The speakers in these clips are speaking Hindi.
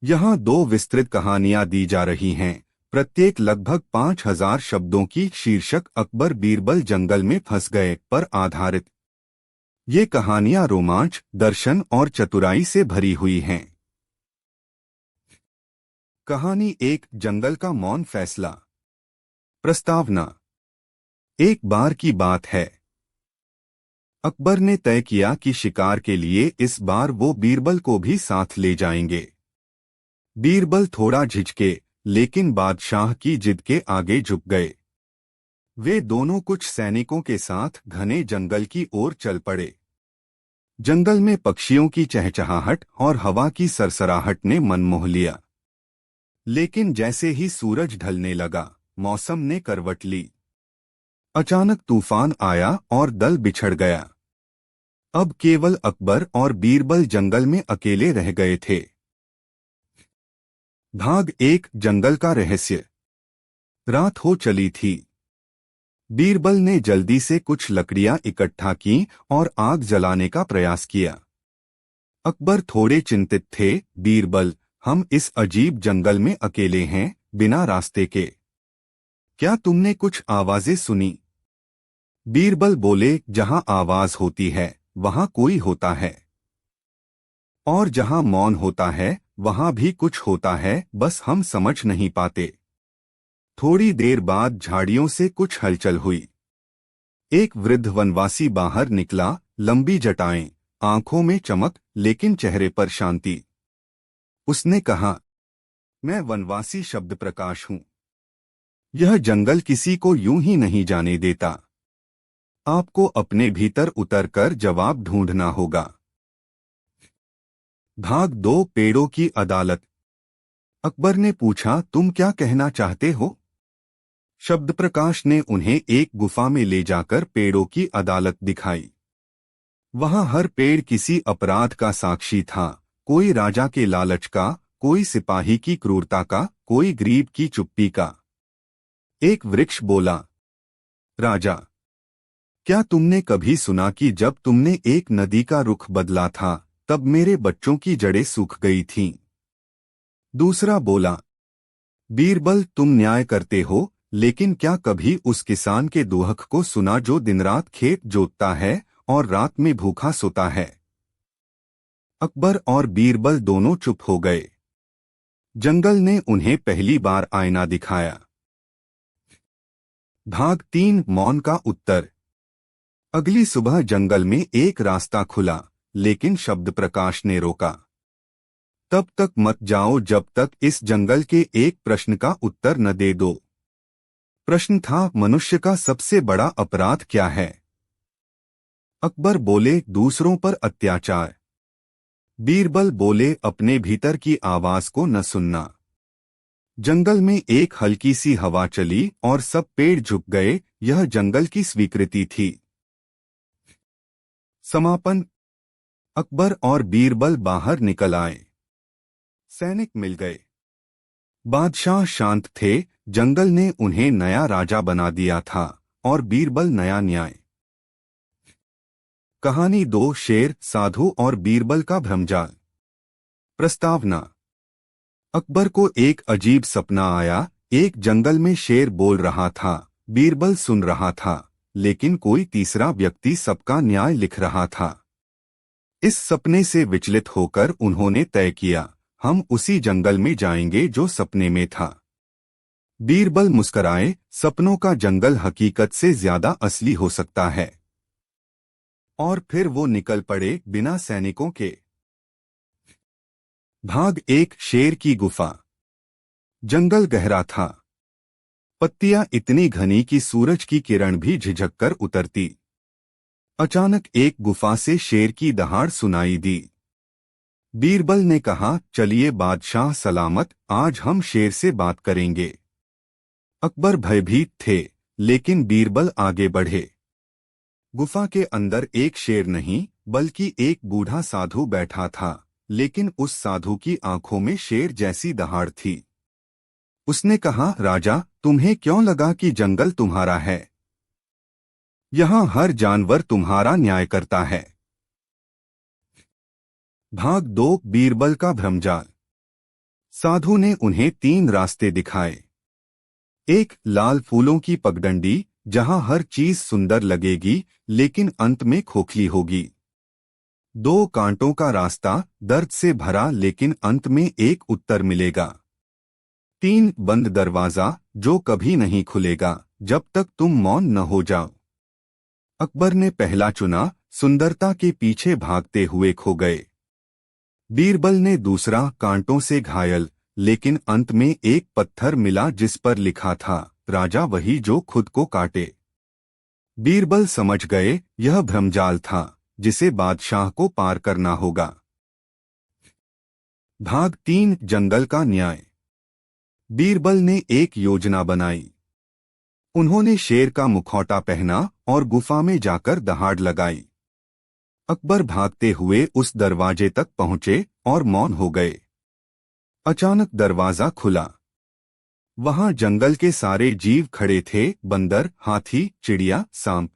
यहाँ दो विस्तृत कहानियां दी जा रही हैं, प्रत्येक लगभग 5000 शब्दों की। शीर्षक अकबर बीरबल जंगल में फंस गए पर आधारित। ये कहानियां रोमांच, दर्शन और चतुराई से भरी हुई हैं। कहानी एक, जंगल का मौन फैसला। प्रस्तावना। एक बार की बात है, अकबर ने तय किया कि शिकार के लिए इस बार वो बीरबल को भी साथ ले जाएंगे। बीरबल थोड़ा झिझके, लेकिन बादशाह की जिद के आगे झुक गए। वे दोनों कुछ सैनिकों के साथ घने जंगल की ओर चल पड़े। जंगल में पक्षियों की चहचहाहट और हवा की सरसराहट ने मन मोह लिया। लेकिन जैसे ही सूरज ढलने लगा, मौसम ने करवट ली। अचानक तूफान आया और दल बिछड़ गया। अब केवल अकबर और बीरबल जंगल में अकेले रह गए थे। भाग एक, जंगल का रहस्य। रात हो चली थी। बीरबल ने जल्दी से कुछ लकड़ियां इकट्ठा की और आग जलाने का प्रयास किया। अकबर थोड़े चिंतित थे। बीरबल, हम इस अजीब जंगल में अकेले हैं, बिना रास्ते के। क्या तुमने कुछ आवाजें सुनी? बीरबल बोले, जहां आवाज होती है वहां कोई होता है, और जहां मौन होता है वहां भी कुछ होता है, बस हम समझ नहीं पाते। थोड़ी देर बाद झाड़ियों से कुछ हलचल हुई। एक वृद्ध वनवासी बाहर निकला, लंबी जटाएं, आंखों में चमक, लेकिन चेहरे पर शांति। उसने कहा, मैं वनवासी शब्द प्रकाश हूं। यह जंगल किसी को यूं ही नहीं जाने देता। आपको अपने भीतर उतरकर जवाब ढूंढना होगा। भाग दो, पेड़ों की अदालत। अकबर ने पूछा, तुम क्या कहना चाहते हो? शब्द प्रकाश ने उन्हें एक गुफा में ले जाकर पेड़ों की अदालत दिखाई। वहां हर पेड़ किसी अपराध का साक्षी था, कोई राजा के लालच का, कोई सिपाही की क्रूरता का, कोई गरीब की चुप्पी का। एक वृक्ष बोला, राजा, क्या तुमने कभी सुना कि जब तुमने एक नदी का रुख बदला था, तब मेरे बच्चों की जड़ें सूख गई थीं? दूसरा बोला, बीरबल, तुम न्याय करते हो, लेकिन क्या कभी उस किसान के दुहक को सुना जो दिन रात खेत जोतता है और रात में भूखा सोता है? अकबर और बीरबल दोनों चुप हो गए। जंगल ने उन्हें पहली बार आईना दिखाया। भाग तीन, मौन का उत्तर। अगली सुबह जंगल में एक रास्ता खुला, लेकिन शब्द प्रकाश ने रोका। तब तक मत जाओ जब तक इस जंगल के एक प्रश्न का उत्तर न दे दो। प्रश्न था, मनुष्य का सबसे बड़ा अपराध क्या है? अकबर बोले, दूसरों पर अत्याचार। बीरबल बोले, अपने भीतर की आवाज को न सुनना। जंगल में एक हल्की सी हवा चली और सब पेड़ झुक गए। यह जंगल की स्वीकृति थी। समापन। अकबर और बीरबल बाहर निकल आए। सैनिक मिल गए। बादशाह शांत थे। जंगल ने उन्हें नया राजा बना दिया था और बीरबल नया न्याय। कहानी दो, शेर, साधु और बीरबल का भ्रमजाल। प्रस्तावना। अकबर को एक अजीब सपना आया। एक जंगल में शेर बोल रहा था, बीरबल सुन रहा था, लेकिन कोई तीसरा व्यक्ति सबका न्याय लिख रहा था। इस सपने से विचलित होकर उन्होंने तय किया, हम उसी जंगल में जाएंगे जो सपने में था। बीरबल मुस्कराए, सपनों का जंगल हकीकत से ज्यादा असली हो सकता है। और फिर वो निकल पड़े, बिना सैनिकों के। भाग एक, शेर की गुफा। जंगल गहरा था। पत्तियां इतनी घनी कि सूरज की किरण भी झिझक कर उतरती। अचानक एक गुफा से शेर की दहाड़ सुनाई दी। बीरबल ने कहा, चलिए बादशाह सलामत, आज हम शेर से बात करेंगे। अकबर भयभीत थे, लेकिन बीरबल आगे बढ़े। गुफा के अंदर एक शेर नहीं, बल्कि एक बूढ़ा साधु बैठा था, लेकिन उस साधु की आंखों में शेर जैसी दहाड़ थी। उसने कहा, राजा, तुम्हें क्यों लगा कि जंगल तुम्हारा है? यहाँ हर जानवर तुम्हारा न्याय करता है। भाग दो, बीरबल का भ्रमजाल। साधु ने उन्हें 3 रास्ते दिखाए। एक, लाल फूलों की पगडंडी, जहां हर चीज सुंदर लगेगी लेकिन अंत में खोखली होगी। 2, कांटों का रास्ता, दर्द से भरा लेकिन अंत में एक उत्तर मिलेगा। 3, बंद दरवाजा, जो कभी नहीं खुलेगा जब तक तुम मौन न हो जाओ। अकबर ने पहला चुना, सुंदरता के पीछे भागते हुए खो गए। बीरबल ने दूसरा, कांटों से घायल, लेकिन अंत में एक पत्थर मिला जिस पर लिखा था, राजा वही जो खुद को काटे। बीरबल समझ गए यह भ्रमजाल था जिसे बादशाह को पार करना होगा। भाग 3, जंगल का न्याय। बीरबल ने एक योजना बनाई। उन्होंने शेर का मुखौटा पहना और गुफा में जाकर दहाड़ लगाई। अकबर भागते हुए उस दरवाजे तक पहुंचे और मौन हो गए। अचानक दरवाजा खुला। वहां जंगल के सारे जीव खड़े थे, बंदर, हाथी, चिड़िया, सांप।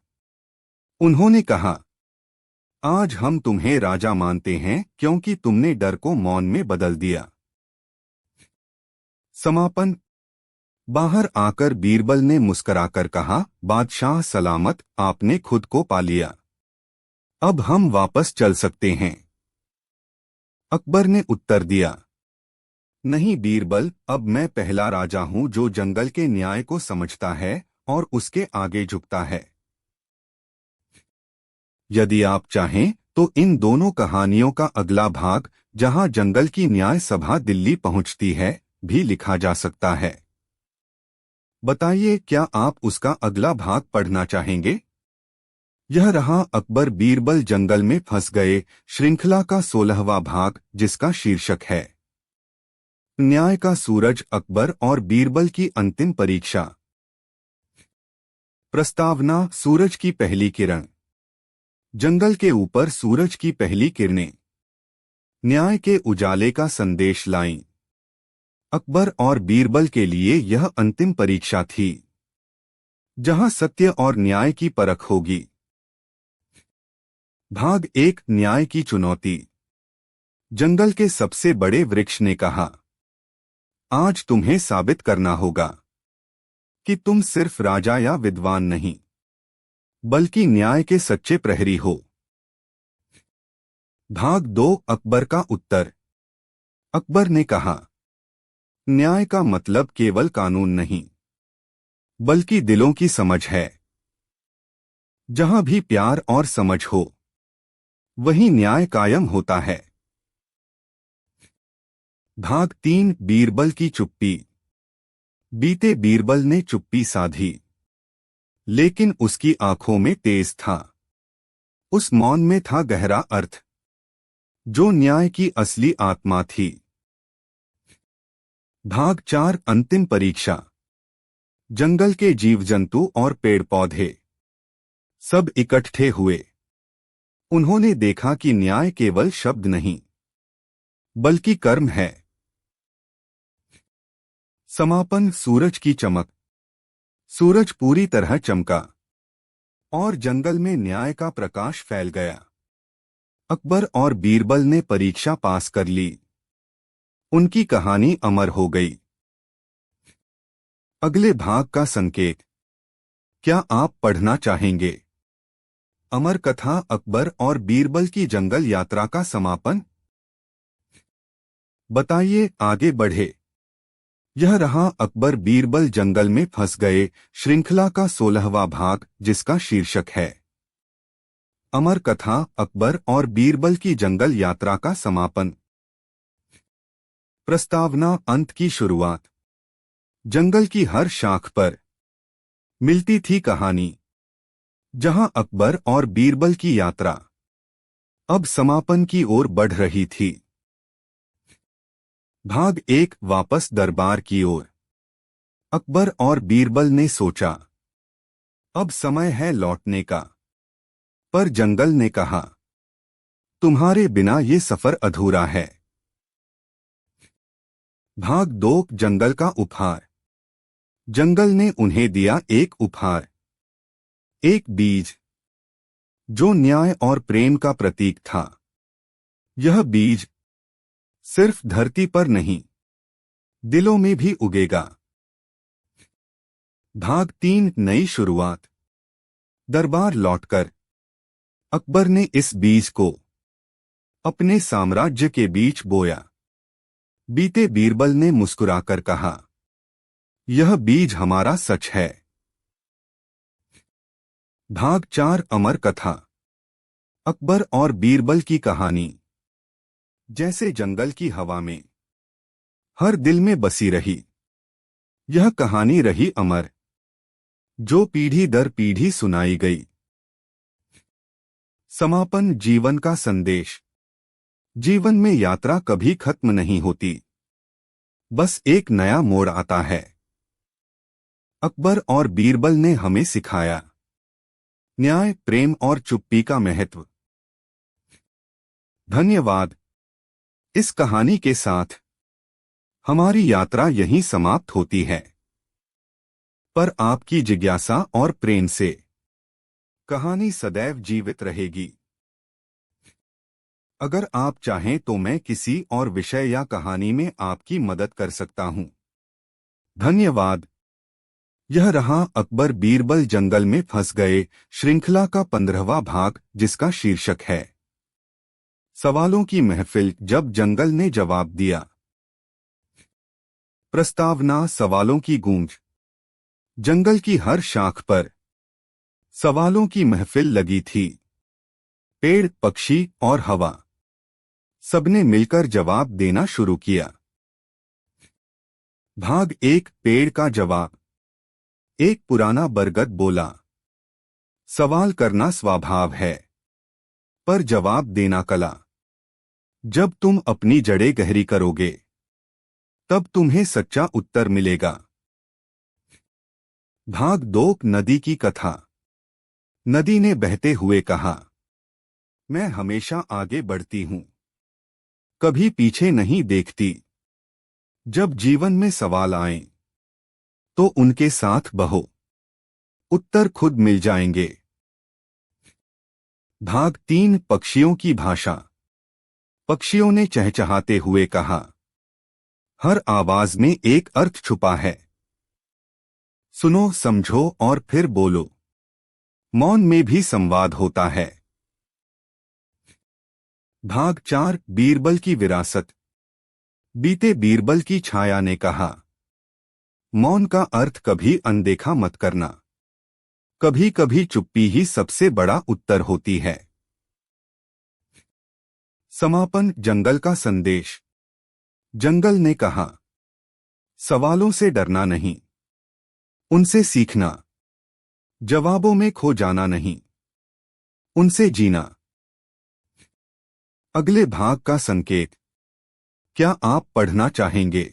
उन्होंने कहा, आज हम तुम्हें राजा मानते हैं क्योंकि तुमने डर को मौन में बदल दिया। समापन। बाहर आकर बीरबल ने मुस्कुराकर कहा, बादशाह सलामत, आपने खुद को पा लिया। अब हम वापस चल सकते हैं। अकबर ने उत्तर दिया, नहीं बीरबल, अब मैं पहला राजा हूं जो जंगल के न्याय को समझता है और उसके आगे झुकता है। यदि आप चाहें तो इन दोनों कहानियों का अगला भाग, जहां जंगल की न्याय सभा दिल्ली पहुंचती है, भी लिखा जा सकता है। बताइए, क्या आप उसका अगला भाग पढ़ना चाहेंगे? यह रहा अकबर बीरबल जंगल में फंस गए श्रृंखला का 16वां भाग, जिसका शीर्षक है न्याय का सूरज, अकबर और बीरबल की अंतिम परीक्षा। प्रस्तावना, सूरज की पहली किरण। जंगल के ऊपर सूरज की पहली किरणें न्याय के उजाले का संदेश लाईं। अकबर और बीरबल के लिए यह अंतिम परीक्षा थी, जहां सत्य और न्याय की परख होगी। भाग 1, न्याय की चुनौती। जंगल के सबसे बड़े वृक्ष ने कहा, आज तुम्हें साबित करना होगा कि तुम सिर्फ राजा या विद्वान नहीं, बल्कि न्याय के सच्चे प्रहरी हो। भाग 2, अकबर का उत्तर। अकबर ने कहा, न्याय का मतलब केवल कानून नहीं, बल्कि दिलों की समझ है। जहां भी प्यार और समझ हो, वहीं न्याय कायम होता है। भाग 3, बीरबल की चुप्पी। बीते बीरबल ने चुप्पी साधी, लेकिन उसकी आंखों में तेज था। उस मौन में था गहरा अर्थ, जो न्याय की असली आत्मा थी। भाग 4, अंतिम परीक्षा। जंगल के जीव जंतु और पेड़ पौधे सब इकट्ठे हुए। उन्होंने देखा कि न्याय केवल शब्द नहीं, बल्कि कर्म है। समापन, सूरज की चमक। सूरज पूरी तरह चमका और जंगल में न्याय का प्रकाश फैल गया। अकबर और बीरबल ने परीक्षा पास कर ली। उनकी कहानी अमर हो गई। अगले भाग का संकेत, क्या आप पढ़ना चाहेंगे? अमर कथा, अकबर और बीरबल की जंगल यात्रा का समापन। बताइए, आगे बढ़े। यह रहा अकबर बीरबल जंगल में फंस गए श्रृंखला का 16वां भाग, जिसका शीर्षक है अमर कथा, अकबर और बीरबल की जंगल यात्रा का समापन। प्रस्तावना, अंत की शुरुआत। जंगल की हर शाख पर मिलती थी कहानी, जहां अकबर और बीरबल की यात्रा अब समापन की ओर बढ़ रही थी। भाग 1, वापस दरबार की ओर। अकबर और बीरबल ने सोचा, अब समय है लौटने का। पर जंगल ने कहा, तुम्हारे बिना ये सफर अधूरा है। भाग 2, जंगल का उपहार। जंगल ने उन्हें दिया एक उपहार, एक बीज, जो न्याय और प्रेम का प्रतीक था। यह बीज सिर्फ धरती पर नहीं, दिलों में भी उगेगा। भाग 3 नई शुरुआत। दरबार लौटकर अकबर ने इस बीज को अपने साम्राज्य के बीच बोया। बीते बीरबल ने मुस्कुराकर कहा, यह बीज हमारा सच है। भाग 4 अमर कथा। अकबर और बीरबल की कहानी जैसे जंगल की हवा में हर दिल में बसी रही, यह कहानी रही अमर, जो पीढ़ी दर पीढ़ी सुनाई गई। समापन। जीवन का संदेश। जीवन में यात्रा कभी खत्म नहीं होती, बस एक नया मोड़ आता है। अकबर और बीरबल ने हमें सिखाया न्याय, प्रेम और चुप्पी का महत्व। धन्यवाद। इस कहानी के साथ हमारी यात्रा यहीं समाप्त होती है, पर आपकी जिज्ञासा और प्रेम से कहानी सदैव जीवित रहेगी। अगर आप चाहें तो मैं किसी और विषय या कहानी में आपकी मदद कर सकता हूं। धन्यवाद। यह रहा अकबर बीरबल जंगल में फंस गए श्रृंखला का 15वां भाग, जिसका शीर्षक है सवालों की महफिल, जब जंगल ने जवाब दिया। प्रस्तावना। सवालों की गूंज। जंगल की हर शाख पर सवालों की महफिल लगी थी। पेड़, पक्षी और हवा सबने मिलकर जवाब देना शुरू किया। भाग 1 पेड़ का जवाब। एक पुराना बरगद बोला, सवाल करना स्वभाव है, पर जवाब देना कला। जब तुम अपनी जड़ें गहरी करोगे, तब तुम्हें सच्चा उत्तर मिलेगा। भाग 2 नदी की कथा। नदी ने बहते हुए कहा, मैं हमेशा आगे बढ़ती हूं, कभी पीछे नहीं देखती। जब जीवन में सवाल आएं, तो उनके साथ बहो, उत्तर खुद मिल जाएंगे। भाग 3 पक्षियों की भाषा। पक्षियों ने चहचहाते हुए कहा, हर आवाज में एक अर्थ छुपा है। सुनो, समझो और फिर बोलो। मौन में भी संवाद होता है। भाग 4 बीरबल की विरासत। बीते बीरबल की छाया ने कहा, मौन का अर्थ कभी अनदेखा मत करना। कभी कभी चुप्पी ही सबसे बड़ा उत्तर होती है। समापन। जंगल का संदेश। जंगल ने कहा, सवालों से डरना नहीं, उनसे सीखना। जवाबों में खो जाना नहीं, उनसे जीना। अगले भाग का संकेत। क्या आप पढ़ना चाहेंगे?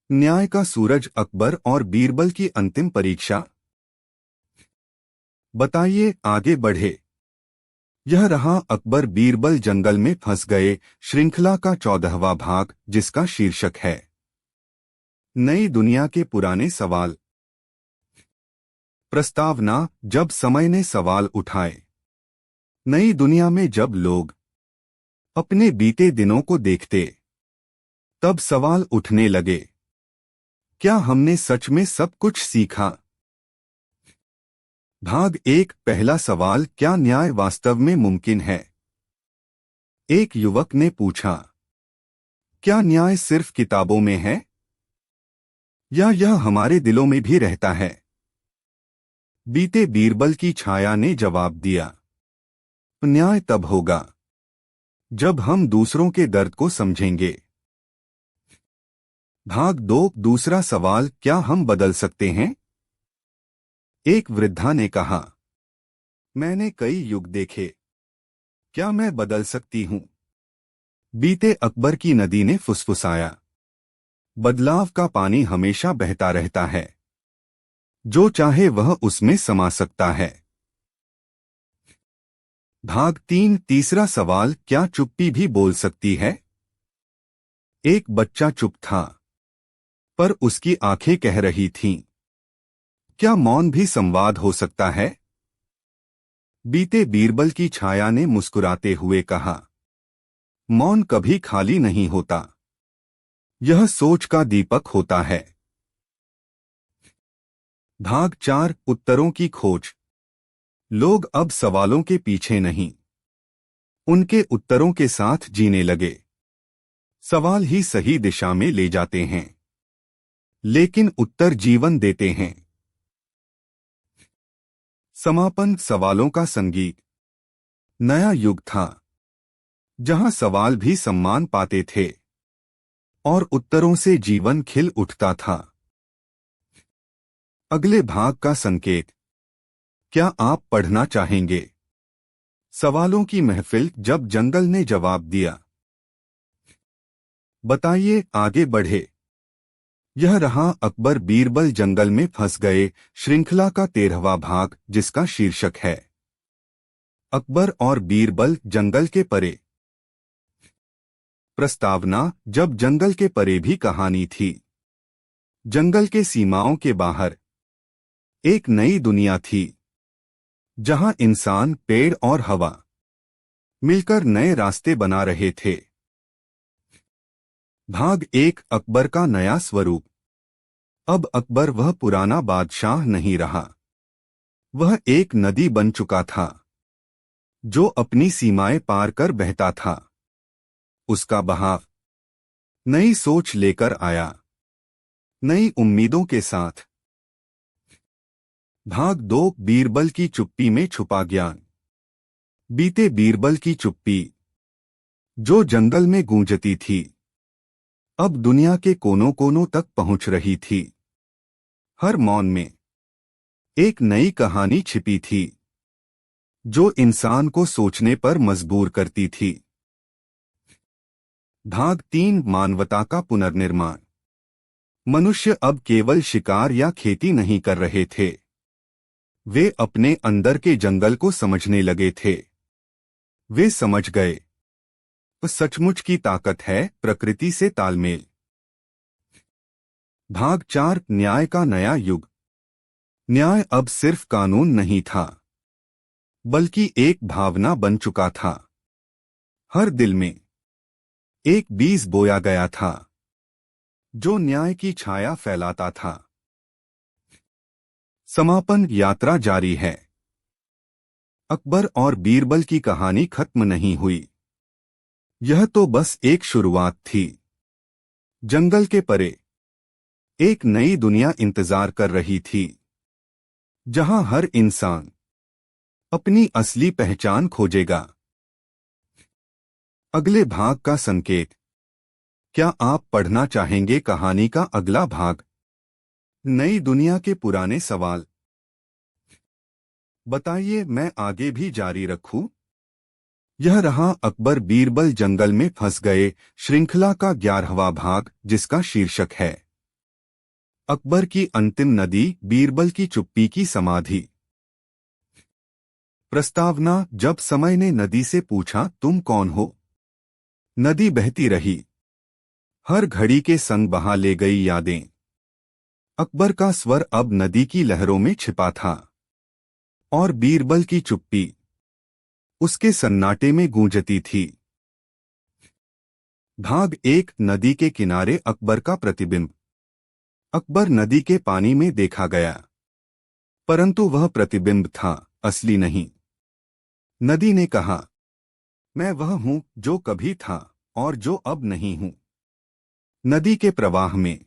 न्याय का सूरज, अकबर और बीरबल की अंतिम परीक्षा। बताइए, आगे बढ़े। यह रहा अकबर बीरबल जंगल में फंस गए श्रृंखला का 14वां भाग, जिसका शीर्षक है नई दुनिया के पुराने सवाल। प्रस्तावना। जब समय ने सवाल उठाए। नई दुनिया में जब लोग अपने बीते दिनों को देखते, तब सवाल उठने लगे, क्या हमने सच में सब कुछ सीखा? भाग 1 पहला सवाल, क्या न्याय वास्तव में मुमकिन है? एक युवक ने पूछा, क्या न्याय सिर्फ किताबों में है, या यह हमारे दिलों में भी रहता है? बीते बीरबल की छाया ने जवाब दिया, न्याय तब होगा जब हम दूसरों के दर्द को समझेंगे। भाग 2 दूसरा सवाल, क्या हम बदल सकते हैं? एक वृद्धा ने कहा, मैंने कई युग देखे, क्या मैं बदल सकती हूं? बीते अकबर की नदी ने फुसफुसाया, बदलाव का पानी हमेशा बहता रहता है, जो चाहे वह उसमें समा सकता है। भाग 3 तीसरा सवाल, क्या चुप्पी भी बोल सकती है? एक बच्चा चुप था, पर उसकी आंखें कह रही थीं, क्या मौन भी संवाद हो सकता है? बीते बीरबल की छाया ने मुस्कुराते हुए कहा, मौन कभी खाली नहीं होता, यह सोच का दीपक होता है। भाग 4 उत्तरों की खोज। लोग अब सवालों के पीछे नहीं, उनके उत्तरों के साथ जीने लगे। सवाल ही सही दिशा में ले जाते हैं, लेकिन उत्तर जीवन देते हैं। समापन सवालों का संगीत। नया युग था, जहां सवाल भी सम्मान पाते थे और उत्तरों से जीवन खिल उठता था। अगले भाग का संकेत। क्या आप पढ़ना चाहेंगे? सवालों की महफिल जब जंगल ने जवाब दिया। बताइए, आगे बढ़े। यह रहा अकबर बीरबल जंगल में फंस गए श्रृंखला का 13वां भाग, जिसका शीर्षक है अकबर और बीरबल जंगल के परे। प्रस्तावना। जब जंगल के परे भी कहानी थी। जंगल के सीमाओं के बाहर एक नई दुनिया थी, जहां इंसान, पेड़ और हवा मिलकर नए रास्ते बना रहे थे। भाग 1 अकबर का नया स्वरूप। अब अकबर वह पुराना बादशाह नहीं रहा। वह एक नदी बन चुका था, जो अपनी सीमाएं पार कर बहता था। उसका बहाव नई सोच लेकर आया, नई उम्मीदों के साथ। भाग 2 बीरबल की चुप्पी में छुपा ज्ञान। बीते बीरबल की चुप्पी, जो जंगल में गूंजती थी, अब दुनिया के कोनों कोनों तक पहुंच रही थी। हर मौन में एक नई कहानी छिपी थी, जो इंसान को सोचने पर मजबूर करती थी। भाग 3 मानवता का पुनर्निर्माण। मनुष्य अब केवल शिकार या खेती नहीं कर रहे थे। वे अपने अंदर के जंगल को समझने लगे थे। वे समझ गए, सचमुच की ताकत है प्रकृति से तालमेल। भाग 4 न्याय का नया युग। न्याय अब सिर्फ कानून नहीं था, बल्कि एक भावना बन चुका था। हर दिल में एक बीज बोया गया था, जो न्याय की छाया फैलाता था। समापन यात्रा जारी है। अकबर और बीरबल की कहानी खत्म नहीं हुई। यह तो बस एक शुरुआत थी। जंगल के परे एक नई दुनिया इंतजार कर रही थी, जहां हर इंसान अपनी असली पहचान खोजेगा। अगले भाग का संकेत। क्या आप पढ़ना चाहेंगे कहानी का अगला भाग? नई दुनिया के पुराने सवाल। बताइए, मैं आगे भी जारी रखूं? यह रहा अकबर बीरबल जंगल में फंस गए श्रृंखला का 11वां भाग, जिसका शीर्षक है अकबर की अंतिम नदी, बीरबल की चुप्पी की समाधि। प्रस्तावना। जब समय ने नदी से पूछा, तुम कौन हो? नदी बहती रही, हर घड़ी के संग बहा ले गई यादें। अकबर का स्वर अब नदी की लहरों में छिपा था, और बीरबल की चुप्पी उसके सन्नाटे में गूंजती थी। भाग 1 नदी के किनारे अकबर का प्रतिबिंब। अकबर नदी के पानी में देखा गया, परंतु वह प्रतिबिंब था, असली नहीं। नदी ने कहा, मैं वह हूं जो कभी था और जो अब नहीं हूं। नदी के प्रवाह में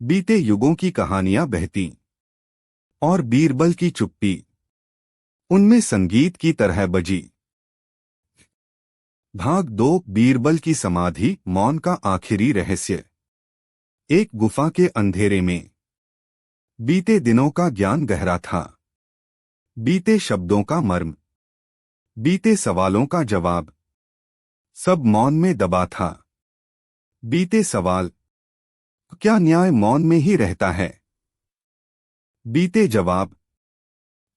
बीते युगों की कहानियां बहती, और बीरबल की चुप्पी उनमें संगीत की तरह बजी। भाग 2 बीरबल की समाधि, मौन का आखिरी रहस्य। एक गुफा के अंधेरे में बीते दिनों का ज्ञान गहरा था। बीते शब्दों का मर्म, बीते सवालों का जवाब, सब मौन में दबा था। बीते सवाल, क्या न्याय मौन में ही रहता है? बीते जवाब,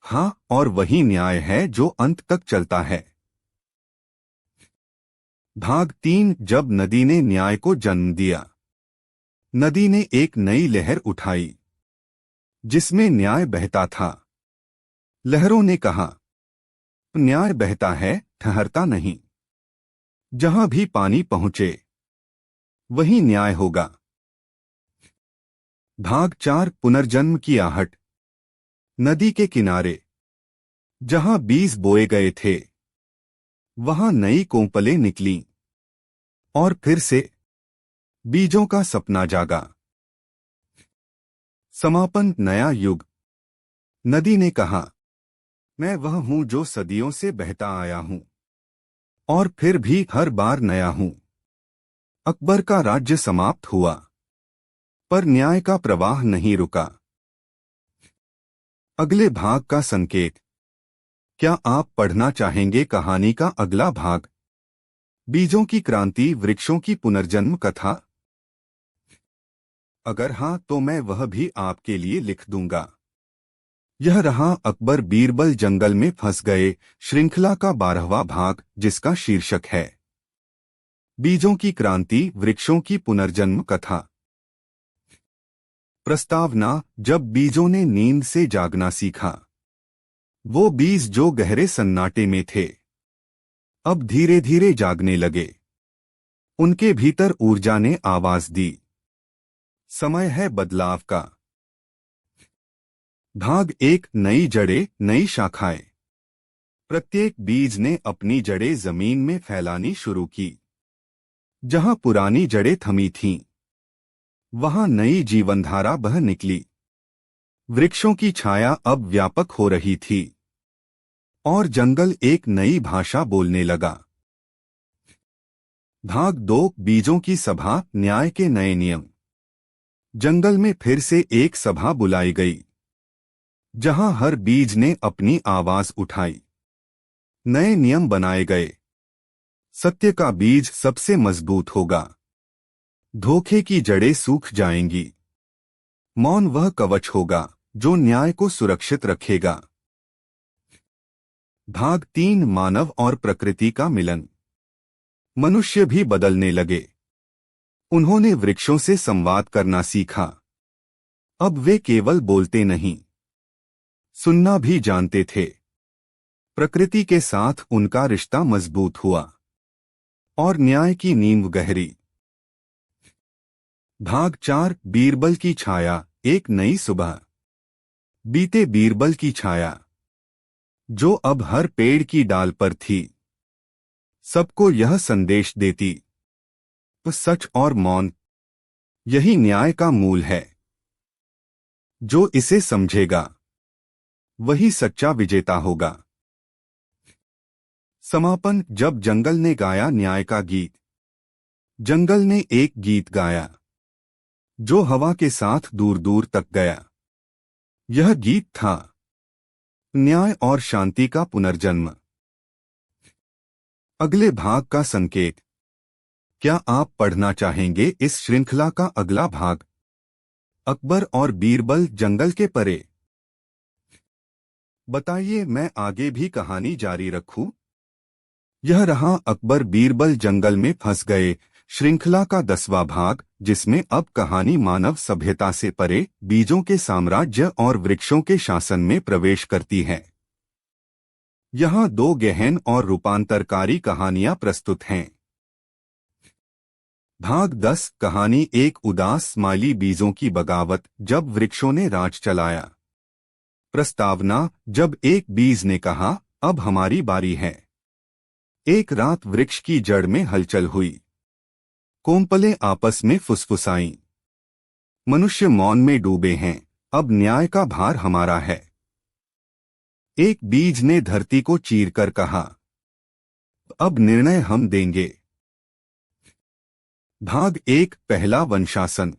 हाँ, और वही न्याय है जो अंत तक चलता है। भाग 3 जब नदी ने न्याय को जन्म दिया। नदी ने एक नई लहर उठाई, जिसमें न्याय बहता था। लहरों ने कहा, न्याय बहता है, ठहरता नहीं। जहां भी पानी पहुंचे, वही न्याय होगा। भाग 4 पुनर्जन्म की आहट। नदी के किनारे जहां बीज बोए गए थे वहां नई कोंपलें निकलीं और फिर से बीजों का सपना जागा। समापन नया युग। नदी ने कहा, मैं वह हूं जो सदियों से बहता आया हूं और फिर भी हर बार नया हूं। अकबर का राज्य समाप्त हुआ पर न्याय का प्रवाह नहीं रुका। अगले भाग का संकेत। क्या आप पढ़ना चाहेंगे कहानी का अगला भाग? बीजों की क्रांति, वृक्षों की पुनर्जन्म कथा? अगर हां तो मैं वह भी आपके लिए लिख दूंगा। यह रहा अकबर बीरबल जंगल में फंस गए श्रृंखला का 12वां भाग, जिसका शीर्षक है बीजों की क्रांति, वृक्षों की पुनर्जन्म कथा। प्रस्तावना। जब बीजों ने नींद से जागना सीखा, वो बीज जो गहरे सन्नाटे में थे अब धीरे धीरे जागने लगे। उनके भीतर ऊर्जा ने आवाज दी, समय है बदलाव का। भाग 1 नई जड़ें, नई शाखाएं। प्रत्येक बीज ने अपनी जड़ें जमीन में फैलानी शुरू की। जहां पुरानी जड़ें थमी थीं, वहां नई जीवनधारा बह निकली। वृक्षों की छाया अब व्यापक हो रही थी और जंगल एक नई भाषा बोलने लगा। भाग 2 बीजों की सभा, न्याय के नए नियम। जंगल में फिर से एक सभा बुलाई गई, जहां हर बीज ने अपनी आवाज उठाई। नए नियम बनाए गए। सत्य का बीज सबसे मजबूत होगा। धोखे की जड़ें सूख जाएंगी। मौन वह कवच होगा जो न्याय को सुरक्षित रखेगा। भाग 3 मानव और प्रकृति का मिलन। मनुष्य भी बदलने लगे। उन्होंने वृक्षों से संवाद करना सीखा। अब वे केवल बोलते नहीं, सुनना भी जानते थे। प्रकृति के साथ उनका रिश्ता मजबूत हुआ और न्याय की नींव गहरी। भाग 4 बीरबल की छाया, एक नई सुबह। बीते बीरबल की छाया, जो अब हर पेड़ की डाल पर थी, सबको यह संदेश देती, सच और मौन, यही न्याय का मूल है। जो इसे समझेगा वही सच्चा विजेता होगा। समापन। जब जंगल ने गाया न्याय का गीत। जंगल ने एक गीत गाया जो हवा के साथ दूर दूर तक गया। यह गीत था न्याय और शांति का पुनर्जन्म। अगले भाग का संकेत। क्या आप पढ़ना चाहेंगे इस श्रृंखला का अगला भाग? अकबर और बीरबल, जंगल के परे। बताइए, मैं आगे भी कहानी जारी रखूं? यह रहा अकबर बीरबल जंगल में फंस गए श्रृंखला का 10वां भाग, जिसमें अब कहानी मानव सभ्यता से परे बीजों के साम्राज्य और वृक्षों के शासन में प्रवेश करती है। यहाँ 2 गहन और रूपांतरकारी कहानियां प्रस्तुत हैं। भाग 10 कहानी एक उदास स्माइली बीजों की बगावत, जब वृक्षों ने राज चलाया। प्रस्तावना। जब एक बीज ने कहा, अब हमारी बारी है। एक रात वृक्ष की जड़ में हलचल हुई। कोंपलें आपस में फुसफुसाईं। मनुष्य मौन में डूबे हैं, अब न्याय का भार हमारा है। एक बीज ने धरती को चीरकर कहा, अब निर्णय हम देंगे। भाग 1 पहला वनशासन।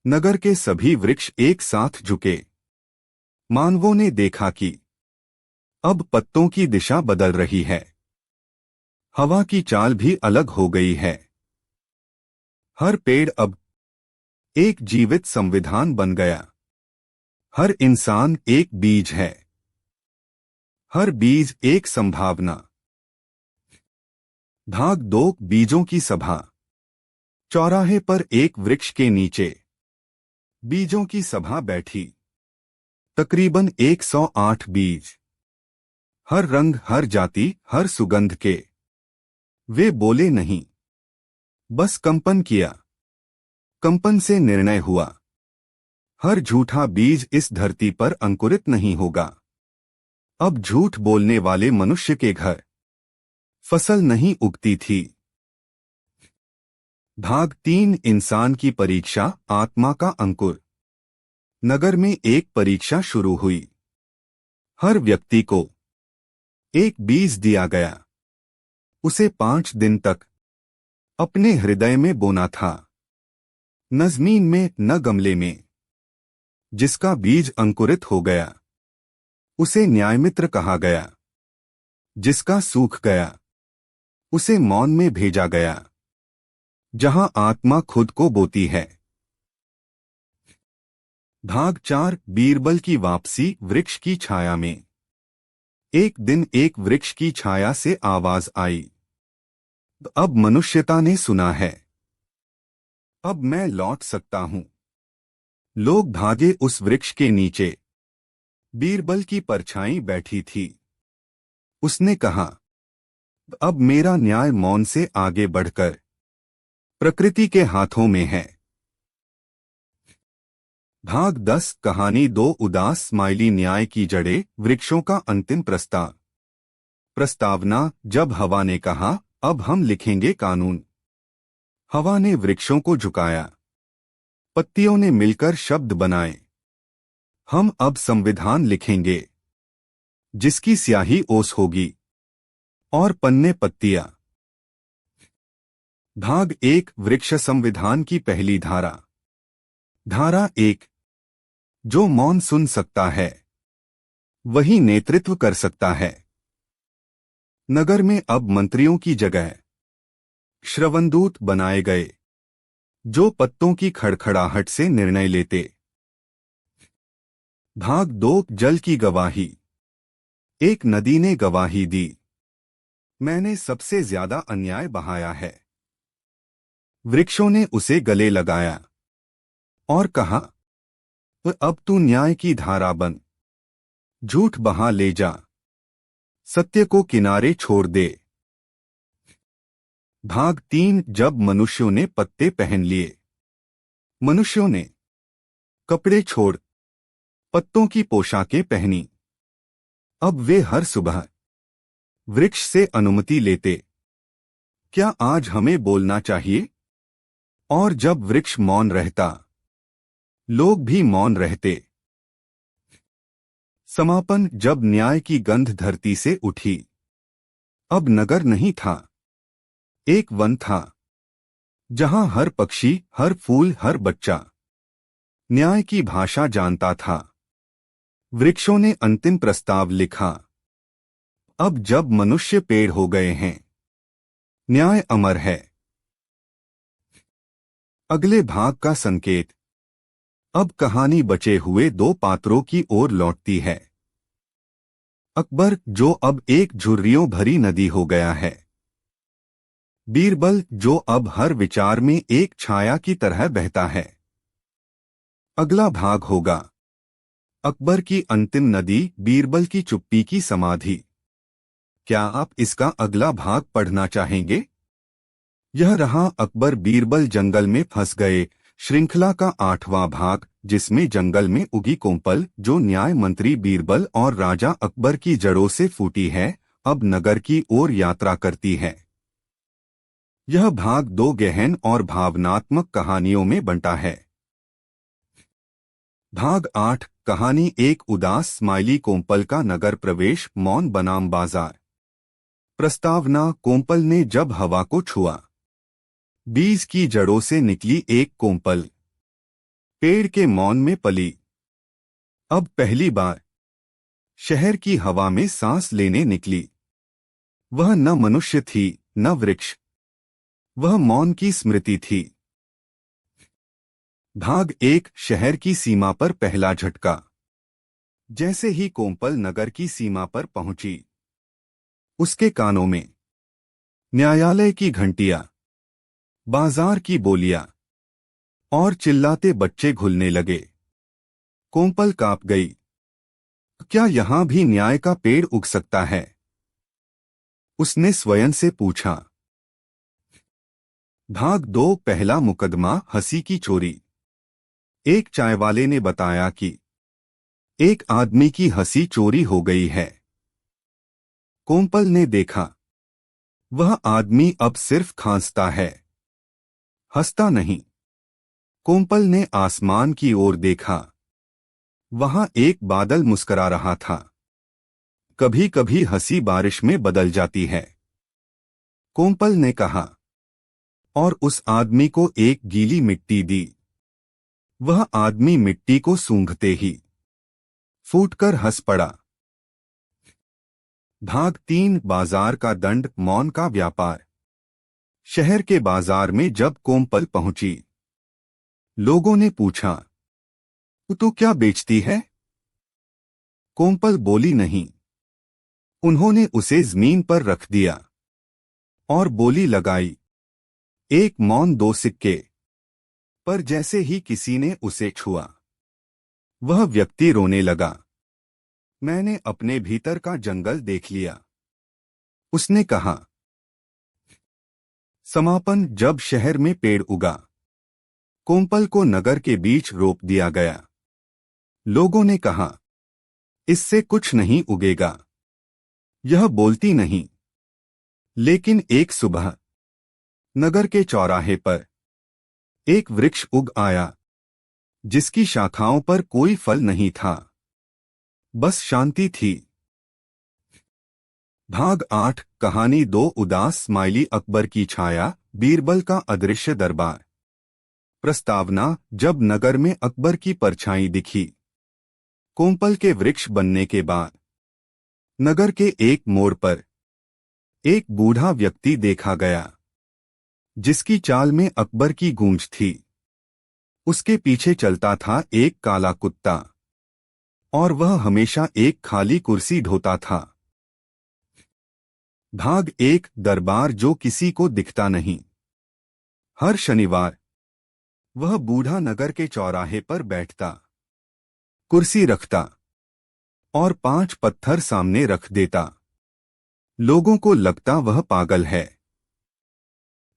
नगर के सभी वृक्ष एक साथ झुके। मानवों ने देखा कि अब पत्तों की दिशा बदल रही है। हवा की चाल भी अलग हो गई है। हर पेड़ अब एक जीवित संविधान बन गया। हर इंसान एक बीज है। हर बीज एक संभावना। भाग 2 बीजों की सभा। चौराहे पर एक वृक्ष के नीचे बीजों की सभा बैठी। तकरीबन 108 बीज, हर रंग, हर जाति, हर सुगंध के। वे बोले नहीं, बस कंपन किया। कंपन से निर्णय हुआ, हर झूठा बीज इस धरती पर अंकुरित नहीं होगा। अब झूठ बोलने वाले मनुष्य के घर फसल नहीं उगती थी। भाग 3 इंसान की परीक्षा, आत्मा का अंकुर। नगर में एक परीक्षा शुरू हुई। हर व्यक्ति को एक बीज दिया गया। उसे 5 दिन तक अपने हृदय में बोना था, न जमीन में न गमले में। जिसका बीज अंकुरित हो गया उसे न्यायमित्र कहा गया। जिसका सूख गया उसे मौन में भेजा गया, जहां आत्मा खुद को बोती है। भाग 4 बीरबल की वापसी, वृक्ष की छाया में। एक दिन एक वृक्ष की छाया से आवाज आई, अब मनुष्यता ने सुना है, अब मैं लौट सकता हूं। लोग भागे उस वृक्ष के नीचे। बीरबल की परछाई बैठी थी। उसने कहा, अब मेरा न्याय मौन से आगे बढ़कर प्रकृति के हाथों में है। भाग 10 कहानी 2 उदास स्माइली, न्याय की जड़ें, वृक्षों का अंतिम प्रस्ताव। प्रस्तावना, जब हवा ने कहा, अब हम लिखेंगे कानून। हवा ने वृक्षों को झुकाया। पत्तियों ने मिलकर शब्द बनाए। हम अब संविधान लिखेंगे, जिसकी स्याही ओस होगी और पन्ने पत्तियां। भाग 1 वृक्ष संविधान की पहली धारा। धारा 1, जो मौन सुन सकता है वही नेतृत्व कर सकता है। नगर में अब मंत्रियों की जगह श्रवणदूत बनाए गए, जो पत्तों की खड़खड़ाहट से निर्णय लेते। भाग 2 जल की गवाही। एक नदी ने गवाही दी, मैंने सबसे ज्यादा अन्याय बहाया है। वृक्षों ने उसे गले लगाया और कहा, अब तू न्याय की धारा बन, झूठ बहा ले जा, सत्य को किनारे छोड़ दे। भाग 3 जब मनुष्यों ने पत्ते पहन लिए। मनुष्यों ने कपड़े छोड़ पत्तों की पोशाकें पहनी। अब वे हर सुबह वृक्ष से अनुमति लेते, क्या आज हमें बोलना चाहिए? और जब वृक्ष मौन रहता, लोग भी मौन रहते। समापन, जब न्याय की गंध धरती से उठी। अब नगर नहीं था, एक वन था, जहां हर पक्षी, हर फूल, हर बच्चा न्याय की भाषा जानता था। वृक्षों ने अंतिम प्रस्ताव लिखा, अब जब मनुष्य पेड़ हो गए हैं, न्याय अमर है। अगले भाग का संकेत। अब कहानी बचे हुए 2 पात्रों की ओर लौटती है। अकबर, जो अब एक झुर्रियों भरी नदी हो गया है। बीरबल, जो अब हर विचार में एक छाया की तरह बहता है। अगला भाग होगा अकबर की अंतिम नदी, बीरबल की चुप्पी की समाधि। क्या आप इसका अगला भाग पढ़ना चाहेंगे? यह रहा अकबर बीरबल जंगल में फंस गए, श्रृंखला का 8वां भाग, जिसमें जंगल में उगी कोंपल, जो न्याय मंत्री बीरबल और राजा अकबर की जड़ों से फूटी है, अब नगर की ओर यात्रा करती है। यह भाग 2 गहन और भावनात्मक कहानियों में बंटा है। भाग 8 कहानी 1 उदास स्माइली, कोंपल का नगर प्रवेश, मौन बनाम बाजार। प्रस्तावना, कोंपल ने जब हवा को छुआ, बीज की जड़ों से निकली एक कोंपल, पेड़ के मौन में पली। अब पहली बार शहर की हवा में सांस लेने निकली। वह न मनुष्य थी न वृक्ष, वह मौन की स्मृति थी। भाग 1 शहर की सीमा पर पहला झटका। जैसे ही कोंपल नगर की सीमा पर पहुंची, उसके कानों में न्यायालय की घंटियां, बाजार की बोलियां और चिल्लाते बच्चे घुलने लगे। कोंपल कांप गई। क्या यहां भी न्याय का पेड़ उग सकता है? उसने स्वयं से पूछा। भाग 2 पहला मुकदमा हंसी की चोरी। एक चायवाले ने बताया कि एक आदमी की हंसी चोरी हो गई है। कोमपल ने देखा, वह आदमी अब सिर्फ खांसता है, हंसता नहीं। कोमपल ने आसमान की ओर देखा, वहां एक बादल मुस्कुरा रहा था। कभी कभी हंसी बारिश में बदल जाती है, कोमपल ने कहा, और उस आदमी को एक गीली मिट्टी दी। वह आदमी मिट्टी को सूंघते ही फूटकर हंस पड़ा। भाग 3 बाजार का दंड, मौन का व्यापार। शहर के बाजार में जब कोमपल पहुंची, लोगों ने पूछा, तू क्या बेचती है? कोमपल बोली नहीं। उन्होंने उसे जमीन पर रख दिया और बोली लगाई, एक मौन 2 सिक्के। पर जैसे ही किसी ने उसे छुआ, वह व्यक्ति रोने लगा। मैंने अपने भीतर का जंगल देख लिया, उसने कहा। समापन, जब शहर में पेड़ उगा, कोमपल को नगर के बीच रोप दिया गया। लोगों ने कहा, इससे कुछ नहीं उगेगा, यह बोलती नहीं। लेकिन एक सुबह नगर के चौराहे पर एक वृक्ष उग आया, जिसकी शाखाओं पर कोई फल नहीं था, बस शांति थी। भाग 8 कहानी 2 उदास स्माइली, अकबर की छाया, बीरबल का अदृश्य दरबार। प्रस्तावना, जब नगर में अकबर की परछाई दिखी, कोमपल के वृक्ष बनने के बाद, नगर के एक मोड़ पर एक बूढ़ा व्यक्ति देखा गया, जिसकी चाल में अकबर की गूंज थी। उसके पीछे चलता था एक काला कुत्ता, और वह हमेशा एक खाली कुर्सी ढोता था। भाग 1 दरबार, जो किसी को दिखता नहीं। हर शनिवार वह बूढ़ा नगर के चौराहे पर बैठता, कुर्सी रखता और 5 पत्थर सामने रख देता। लोगों को लगता वह पागल है,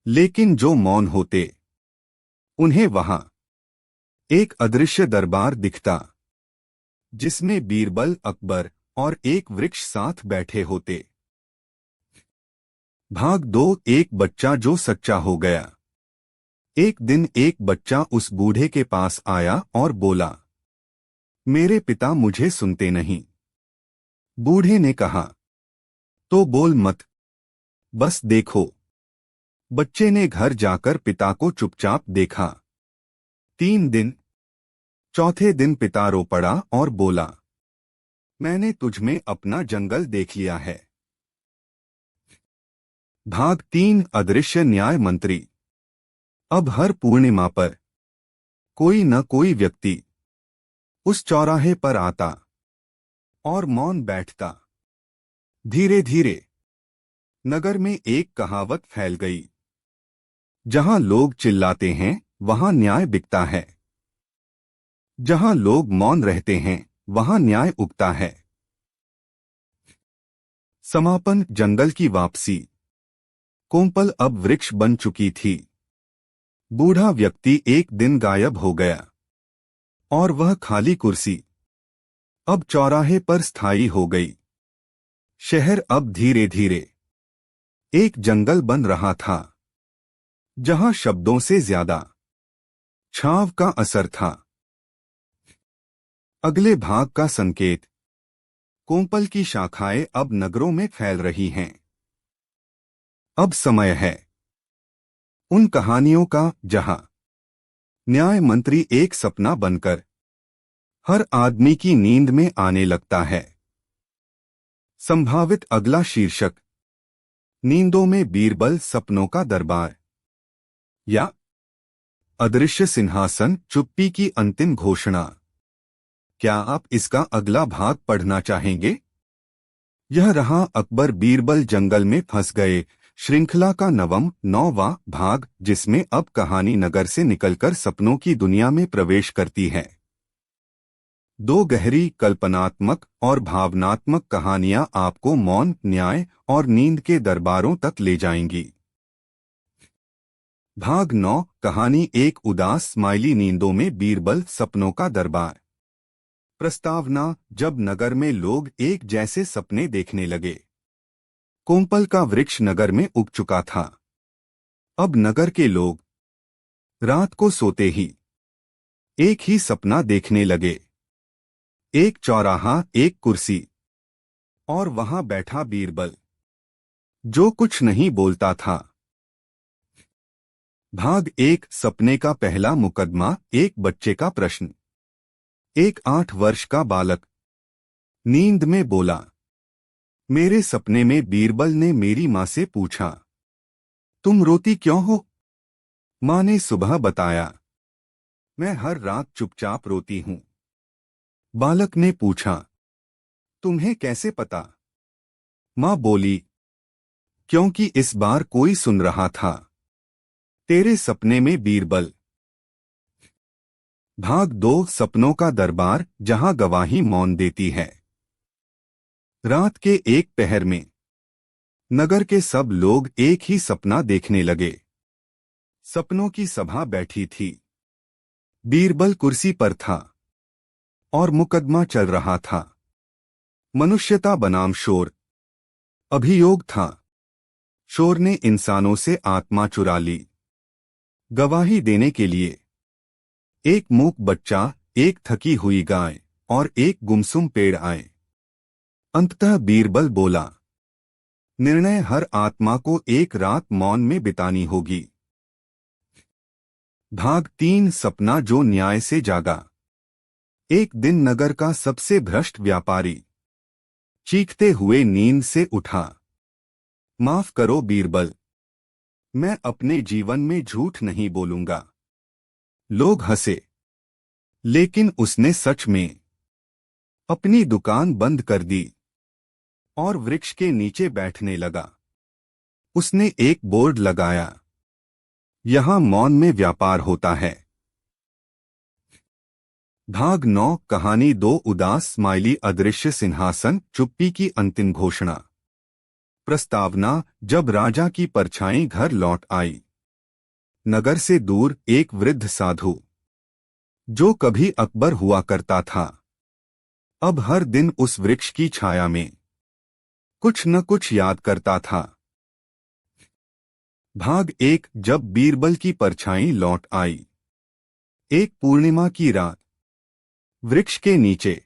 लेकिन जो मौन होते, उन्हें वहां एक अदृश्य दरबार दिखता, जिसमें बीरबल, अकबर और एक वृक्ष साथ बैठे होते। भाग 2 एक बच्चा जो सच्चा हो गया। एक दिन एक बच्चा उस बूढ़े के पास आया और बोला, मेरे पिता मुझे सुनते नहीं। बूढ़े ने कहा, तो बोल मत, बस देखो। बच्चे ने घर जाकर पिता को चुपचाप देखा। 3 दिन, चौथे दिन पिता रो पड़ा और बोला, मैंने तुझमें अपना जंगल देख लिया है। भाग 3 अदृश्य न्याय मंत्री। अब हर पूर्णिमा पर कोई न कोई व्यक्ति उस चौराहे पर आता और मौन बैठता। धीरे धीरे नगर में एक कहावत फैल गई, जहां लोग चिल्लाते हैं वहां न्याय बिकता है, जहां लोग मौन रहते हैं वहां न्याय उगता है। समापन, जंगल की वापसी। कोमपल अब वृक्ष बन चुकी थी। बूढ़ा व्यक्ति एक दिन गायब हो गया, और वह खाली कुर्सी अब चौराहे पर स्थायी हो गई। शहर अब धीरे धीरे एक जंगल बन रहा था, जहां शब्दों से ज्यादा छांव का असर था। अगले भाग का संकेत। कोमपल की शाखाएं अब नगरों में फैल रही हैं। अब समय है उन कहानियों का, जहां न्याय मंत्री एक सपना बनकर हर आदमी की नींद में आने लगता है। संभावित अगला शीर्षक, नींदों में बीरबल, सपनों का दरबार, या अदृश्य सिंहासन, चुप्पी की अंतिम घोषणा। क्या आप इसका अगला भाग पढ़ना चाहेंगे? यह रहा अकबर बीरबल जंगल में फंस गए श्रृंखला का 9वां भाग, जिसमें अब कहानी नगर से निकलकर सपनों की दुनिया में प्रवेश करती है। 2 गहरी, कल्पनात्मक और भावनात्मक कहानियां आपको मौन, न्याय और नींद के दरबारों तक ले जाएंगी। भाग 9 कहानी एक उदास स्माइली नींदों में बीरबल सपनों का दरबार। प्रस्तावना। जब नगर में लोग एक जैसे सपने देखने लगे। कोम्पल का वृक्ष नगर में उग चुका था। अब नगर के लोग रात को सोते ही एक ही सपना देखने लगे। एक चौराहा, एक कुर्सी और वहां बैठा बीरबल, जो कुछ नहीं बोलता था। भाग 1 सपने का पहला मुकदमा। एक बच्चे का प्रश्न। एक 8 वर्ष का बालक नींद में बोला। मेरे सपने में बीरबल ने मेरी मां से पूछा, तुम रोती क्यों हो? मां ने सुबह बताया, मैं हर रात चुपचाप रोती हूं। बालक ने पूछा, तुम्हें कैसे पता? मां बोली, क्योंकि इस बार कोई सुन रहा था। तेरे सपने में बीरबल। भाग 2 सपनों का दरबार, जहां गवाही मौन देती है। रात के एक पहर में नगर के सब लोग एक ही सपना देखने लगे। सपनों की सभा बैठी थी। बीरबल कुर्सी पर था और मुकदमा चल रहा था। मनुष्यता बनाम शोर। अभियोग था, शोर ने इंसानों से आत्मा चुरा ली। गवाही देने के लिए एक मूक बच्चा, एक थकी हुई गाय और एक गुमसुम पेड़ आए। अंततः बीरबल बोला, निर्णय हर आत्मा को एक रात मौन में बितानी होगी। भाग 3 सपना जो न्याय से जागा। एक दिन नगर का सबसे भ्रष्ट व्यापारी चीखते हुए नींद से उठा। माफ करो बीरबल, मैं अपने जीवन में झूठ नहीं बोलूंगा। लोग हंसे, लेकिन उसने सच में अपनी दुकान बंद कर दी और वृक्ष के नीचे बैठने लगा। उसने एक बोर्ड लगाया, यहां मौन में व्यापार होता है। भाग 9 कहानी 2 उदास स्माइली अदृश्य सिंहासन, चुप्पी की अंतिम घोषणा। प्रस्तावना। जब राजा की परछाई घर लौट आई। नगर से दूर एक वृद्ध साधु, जो कभी अकबर हुआ करता था, अब हर दिन उस वृक्ष की छाया में कुछ न कुछ याद करता था। भाग 1 जब बीरबल की परछाई लौट आई। एक पूर्णिमा की रात, वृक्ष के नीचे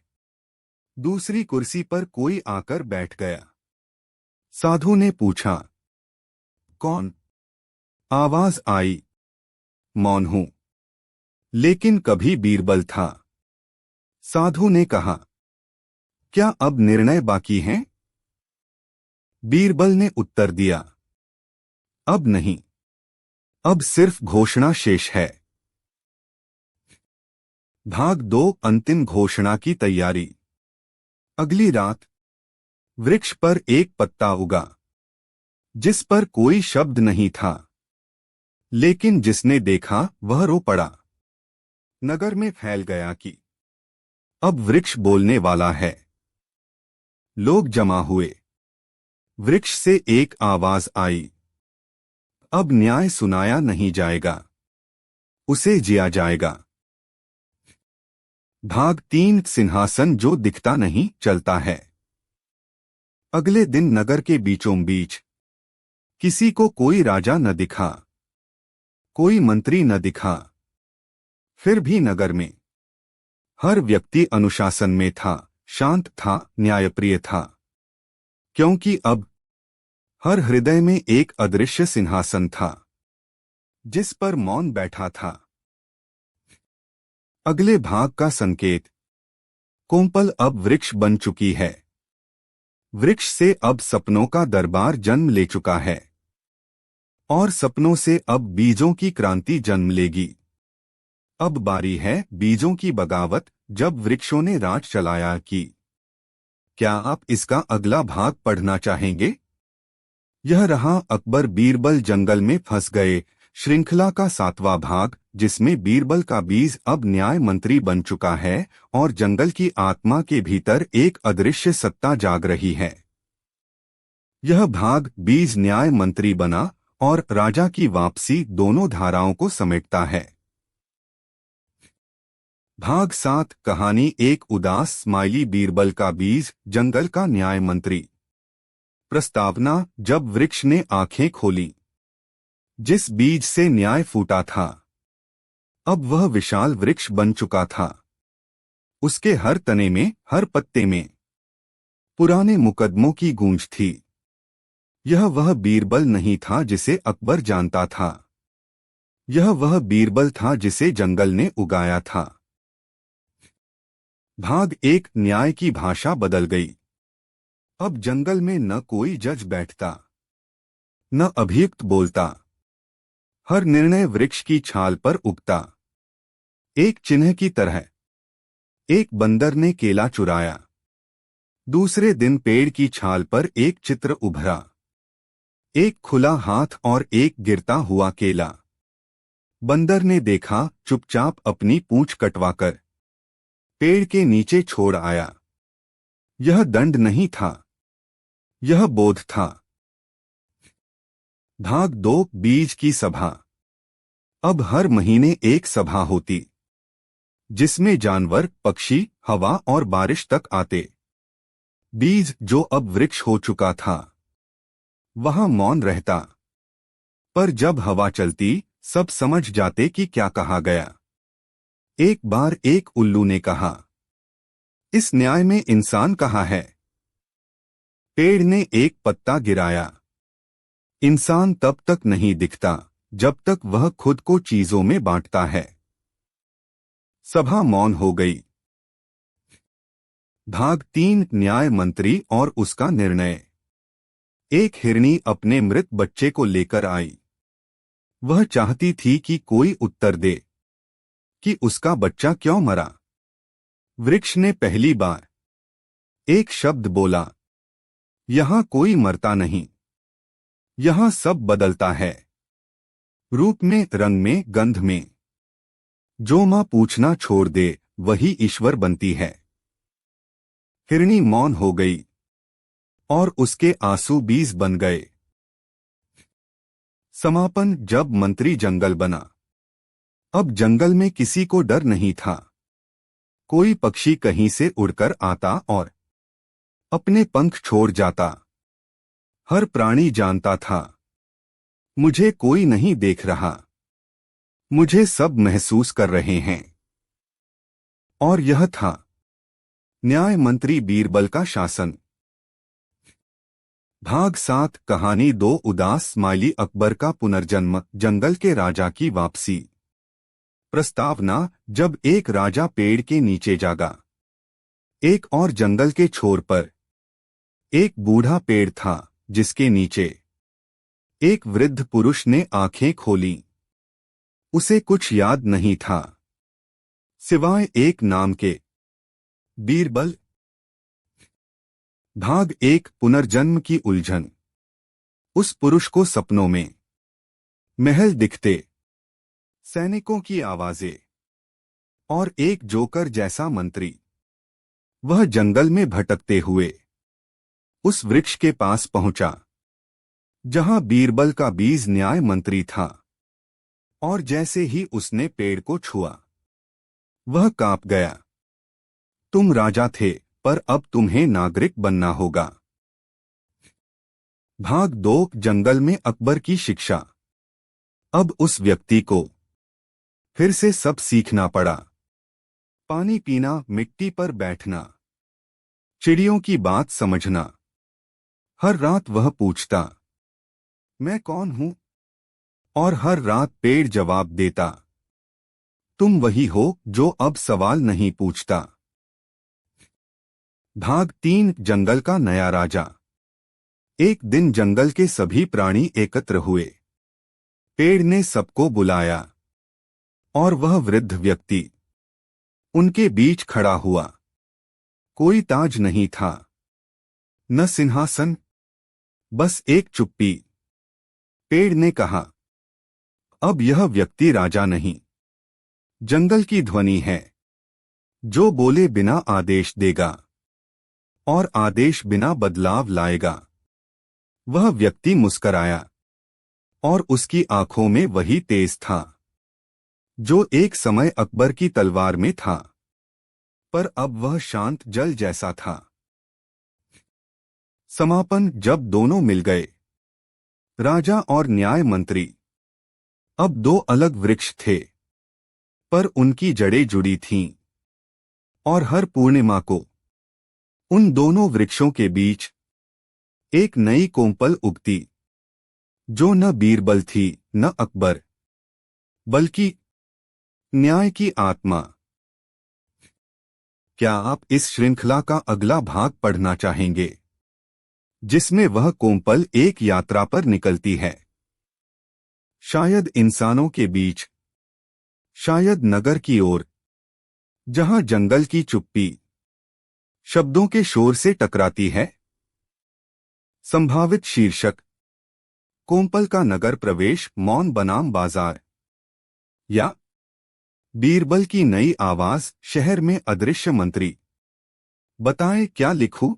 दूसरी कुर्सी पर कोई आकर बैठ गया। साधु ने पूछा, कौन? आवाज आई, मौन हूं, लेकिन कभी बीरबल था। साधु ने कहा, क्या अब निर्णय बाकी है? बीरबल ने उत्तर दिया, अब नहीं, अब सिर्फ घोषणा शेष है। भाग 2 अंतिम घोषणा की तैयारी। अगली रात वृक्ष पर एक पत्ता उगा, जिस पर कोई शब्द नहीं था, लेकिन जिसने देखा वह रो पड़ा। नगर में फैल गया कि अब वृक्ष बोलने वाला है। लोग जमा हुए। वृक्ष से एक आवाज आई, अब न्याय सुनाया नहीं जाएगा, उसे जिया जाएगा। भाग 3 सिंहासन जो दिखता नहीं, चलता है। अगले दिन नगर के बीचों बीच किसी को कोई राजा न दिखा, कोई मंत्री न दिखा। फिर भी नगर में हर व्यक्ति अनुशासन में था, शांत था, न्यायप्रिय था, क्योंकि अब हर हृदय में एक अदृश्य सिंहासन था, जिस पर मौन बैठा था। अगले भाग का संकेत। कोम्पल अब वृक्ष बन चुकी है। वृक्ष से अब सपनों का दरबार जन्म ले चुका है, और सपनों से अब बीजों की क्रांति जन्म लेगी। अब बारी है बीजों की बगावत, जब वृक्षों ने राज चलाया की। क्या आप इसका अगला भाग पढ़ना चाहेंगे? यह रहा अकबर बीरबल जंगल में फंस गए श्रृंखला का 7वां भाग, जिसमें बीरबल का बीज अब न्याय मंत्री बन चुका है और जंगल की आत्मा के भीतर एक अदृश्य सत्ता जाग रही है। यह भाग बीज न्याय मंत्री बना और राजा की वापसी दोनों धाराओं को समेटता है। भाग 7 कहानी एक उदास स्माइली बीरबल का बीज, जंगल का न्याय मंत्री। प्रस्तावना जब वृक्ष ने आंखें खोली। जिस बीज से न्याय फूटा था, अब वह विशाल वृक्ष बन चुका था। उसके हर तने में, हर पत्ते में पुराने मुकदमों की गूंज थी। यह वह बीरबल नहीं था जिसे अकबर जानता था। यह वह बीरबल था जिसे जंगल ने उगाया था। भाग 1 न्याय की भाषा बदल गई। अब जंगल में न कोई जज बैठता, न अभियुक्त बोलता। हर निर्णय वृक्ष की छाल पर उगता, एक चिन्ह की तरह। एक बंदर ने केला चुराया। दूसरे दिन पेड़ की छाल पर एक चित्र उभरा, एक खुला हाथ और एक गिरता हुआ केला। बंदर ने देखा, चुपचाप अपनी पूंछ कटवाकर पेड़ के नीचे छोड़ आया। यह दंड नहीं था, यह बोध था। भाग 2 बीज की सभा। अब हर महीने एक सभा होती, जिसमें जानवर, पक्षी, हवा और बारिश तक आते। बीज जो अब वृक्ष हो चुका था, वहां मौन रहता। पर जब हवा चलती, सब समझ जाते कि क्या कहा गया। एक बार एक उल्लू ने कहा, इस न्याय में इंसान कहाँ है? पेड़ ने एक पत्ता गिराया। इंसान तब तक नहीं दिखता जब तक वह खुद को चीजों में बांटता है। सभा मौन हो गई। भाग 3 न्याय मंत्री और उसका निर्णय। एक हिरनी अपने मृत बच्चे को लेकर आई। वह चाहती थी कि कोई उत्तर दे कि उसका बच्चा क्यों मरा। वृक्ष ने पहली बार एक शब्द बोला, यहां कोई मरता नहीं, यहां सब बदलता है। रूप में, रंग में, गंध में। जो मां पूछना छोड़ दे, वही ईश्वर बनती है। हिरनी मौन हो गई और उसके आंसू बीज बन गए। समापन जब मंत्री जंगल बना। अब जंगल में किसी को डर नहीं था। कोई पक्षी कहीं से उड़कर आता और अपने पंख छोड़ जाता। हर प्राणी जानता था, मुझे कोई नहीं देख रहा, मुझे सब महसूस कर रहे हैं। और यह था न्याय मंत्री बीरबल का शासन। भाग 7 कहानी 2 उदास स्माइली अकबर का पुनर्जन्म, जंगल के राजा की वापसी। प्रस्तावना जब एक राजा पेड़ के नीचे जागा। एक और जंगल के छोर पर एक बूढ़ा पेड़ था, जिसके नीचे एक वृद्ध पुरुष ने आंखें खोली। उसे कुछ याद नहीं था, सिवाय एक नाम के, बीरबल। भाग 1 पुनर्जन्म की उलझन। उस पुरुष को सपनों में महल दिखते, सैनिकों की आवाजें और एक जोकर जैसा मंत्री। वह जंगल में भटकते हुए उस वृक्ष के पास पहुंचा, जहां बीरबल का बीज न्याय मंत्री था। और जैसे ही उसने पेड़ को छुआ, वह कांप गया। तुम राजा थे, पर अब तुम्हें नागरिक बनना होगा। भाग 2 जंगल में अकबर की शिक्षा। अब उस व्यक्ति को फिर से सब सीखना पड़ा। पानी पीना, मिट्टी पर बैठना, चिड़ियों की बात समझना। हर रात वह पूछता, मैं कौन हूं? और हर रात पेड़ जवाब देता, तुम वही हो जो अब सवाल नहीं पूछता। भाग 3 जंगल का नया राजा। एक दिन जंगल के सभी प्राणी एकत्र हुए। पेड़ ने सबको बुलाया और वह वृद्ध व्यक्ति उनके बीच खड़ा हुआ। कोई ताज नहीं था, न सिंहासन, बस एक चुप्पी। पेड़ ने कहा, अब यह व्यक्ति राजा नहीं, जंगल की ध्वनि है, जो बोले बिना आदेश देगा और आदेश बिना बदलाव लाएगा। वह व्यक्ति मुस्कराया और उसकी आंखों में वही तेज था जो एक समय अकबर की तलवार में था, पर अब वह शांत जल जैसा था। समापन जब दोनों मिल गए, राजा और न्याय मंत्री, अब दो अलग वृक्ष थे, पर उनकी जड़ें जुड़ी थीं, और हर पूर्णिमा को उन दोनों वृक्षों के बीच एक नई कोंपल उगती, जो न बीरबल थी न अकबर, बल्कि न्याय की आत्मा। क्या आप इस श्रृंखला का अगला भाग पढ़ना चाहेंगे, जिसमें वह कोंपल एक यात्रा पर निकलती है, शायद इंसानों के बीच, शायद नगर की ओर, जहां जंगल की चुप्पी शब्दों के शोर से टकराती है? संभावित शीर्षक: कोंपल का नगर प्रवेश मौन बनाम बाजार, या बीरबल की नई आवाज शहर में अदृश्य मंत्री। बताएं क्या लिखूं?